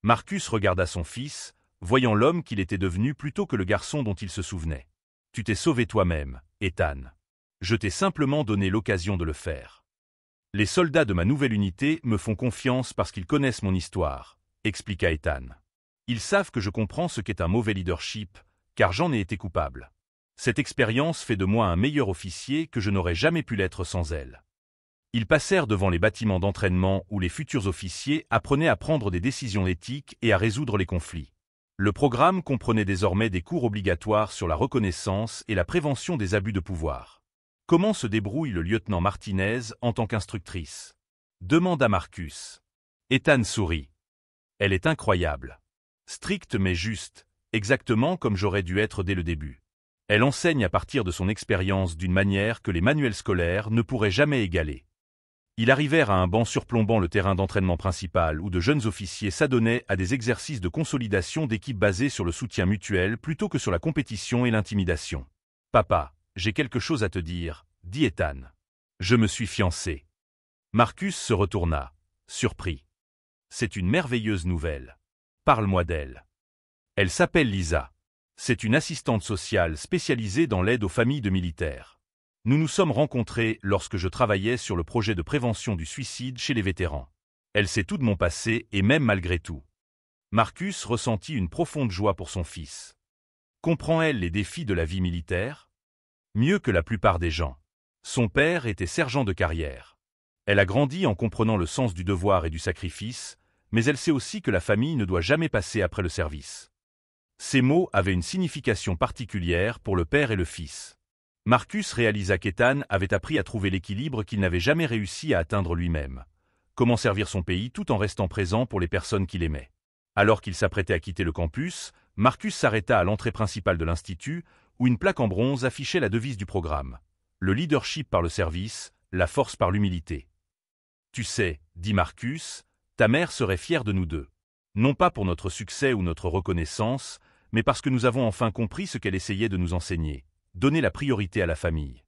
Marcus regarda son fils, voyant l'homme qu'il était devenu plutôt que le garçon dont il se souvenait. « Tu t'es sauvé toi-même, Ethan. Je t'ai simplement donné l'occasion de le faire. Les soldats de ma nouvelle unité me font confiance parce qu'ils connaissent mon histoire, » expliqua Ethan. « Ils savent que je comprends ce qu'est un mauvais leadership, car j'en ai été coupable. Cette expérience fait de moi un meilleur officier que je n'aurais jamais pu l'être sans elle. » Ils passèrent devant les bâtiments d'entraînement où les futurs officiers apprenaient à prendre des décisions éthiques et à résoudre les conflits. Le programme comprenait désormais des cours obligatoires sur la reconnaissance et la prévention des abus de pouvoir. « Comment se débrouille le lieutenant Martinez en tant qu'instructrice » demanda Marcus. Ethan sourit. « Elle est incroyable. Stricte mais juste, exactement comme j'aurais dû être dès le début. Elle enseigne à partir de son expérience d'une manière que les manuels scolaires ne pourraient jamais égaler. » Ils arrivèrent à un banc surplombant le terrain d'entraînement principal où de jeunes officiers s'adonnaient à des exercices de consolidation d'équipe basés sur le soutien mutuel plutôt que sur la compétition et l'intimidation. « Papa, j'ai quelque chose à te dire, » dit Ethan. « Je me suis fiancé. » Marcus se retourna, surpris. « C'est une merveilleuse nouvelle. Parle-moi d'elle. » « Elle s'appelle Lisa. C'est une assistante sociale spécialisée dans l'aide aux familles de militaires. Nous nous sommes rencontrés lorsque je travaillais sur le projet de prévention du suicide chez les vétérans. Elle sait tout de mon passé et même malgré tout. » Marcus ressentit une profonde joie pour son fils. Comprend-elle les défis de la vie militaire? Mieux que la plupart des gens. Son père était sergent de carrière. Elle a grandi en comprenant le sens du devoir et du sacrifice, mais elle sait aussi que la famille ne doit jamais passer après le service. Ces mots avaient une signification particulière pour le père et le fils. Marcus réalisa qu'Ethan avait appris à trouver l'équilibre qu'il n'avait jamais réussi à atteindre lui-même. Comment servir son pays tout en restant présent pour les personnes qu'il aimait. Alors qu'il s'apprêtait à quitter le campus, Marcus s'arrêta à l'entrée principale de l'institut, où une plaque en bronze affichait la devise du programme. Le leadership par le service, la force par l'humilité. « Tu sais, » dit Marcus, « ta mère serait fière de nous deux. Non pas pour notre succès ou notre reconnaissance, mais parce que nous avons enfin compris ce qu'elle essayait de nous enseigner, donner la priorité à la famille. »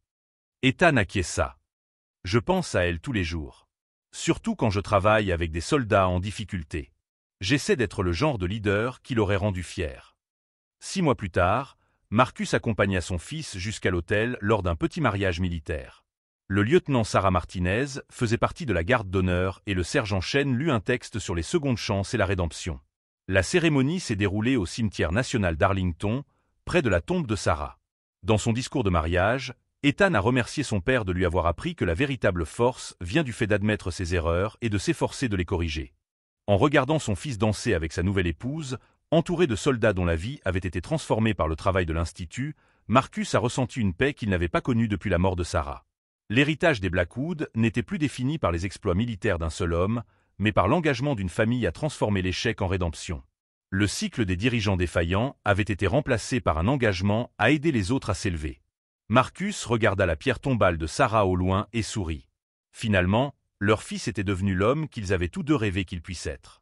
Ethan acquiesça. « Je pense à elle tous les jours. Surtout quand je travaille avec des soldats en difficulté. J'essaie d'être le genre de leader qui l'aurait rendu fier. » 6 mois plus tard, Marcus accompagna son fils jusqu'à l'hôtel lors d'un petit mariage militaire. Le lieutenant Sarah Martinez faisait partie de la garde d'honneur et le sergent Chen lut un texte sur les secondes chances et la rédemption. La cérémonie s'est déroulée au cimetière national d'Arlington, près de la tombe de Sarah. Dans son discours de mariage, Ethan a remercié son père de lui avoir appris que la véritable force vient du fait d'admettre ses erreurs et de s'efforcer de les corriger. En regardant son fils danser avec sa nouvelle épouse, entouré de soldats dont la vie avait été transformée par le travail de l'Institut, Marcus a ressenti une paix qu'il n'avait pas connue depuis la mort de Sarah. L'héritage des Blackwood n'était plus défini par les exploits militaires d'un seul homme, mais par l'engagement d'une famille à transformer l'échec en rédemption. Le cycle des dirigeants défaillants avait été remplacé par un engagement à aider les autres à s'élever. Marcus regarda la pierre tombale de Sarah au loin et sourit. Finalement, leur fils était devenu l'homme qu'ils avaient tous deux rêvé qu'il puisse être.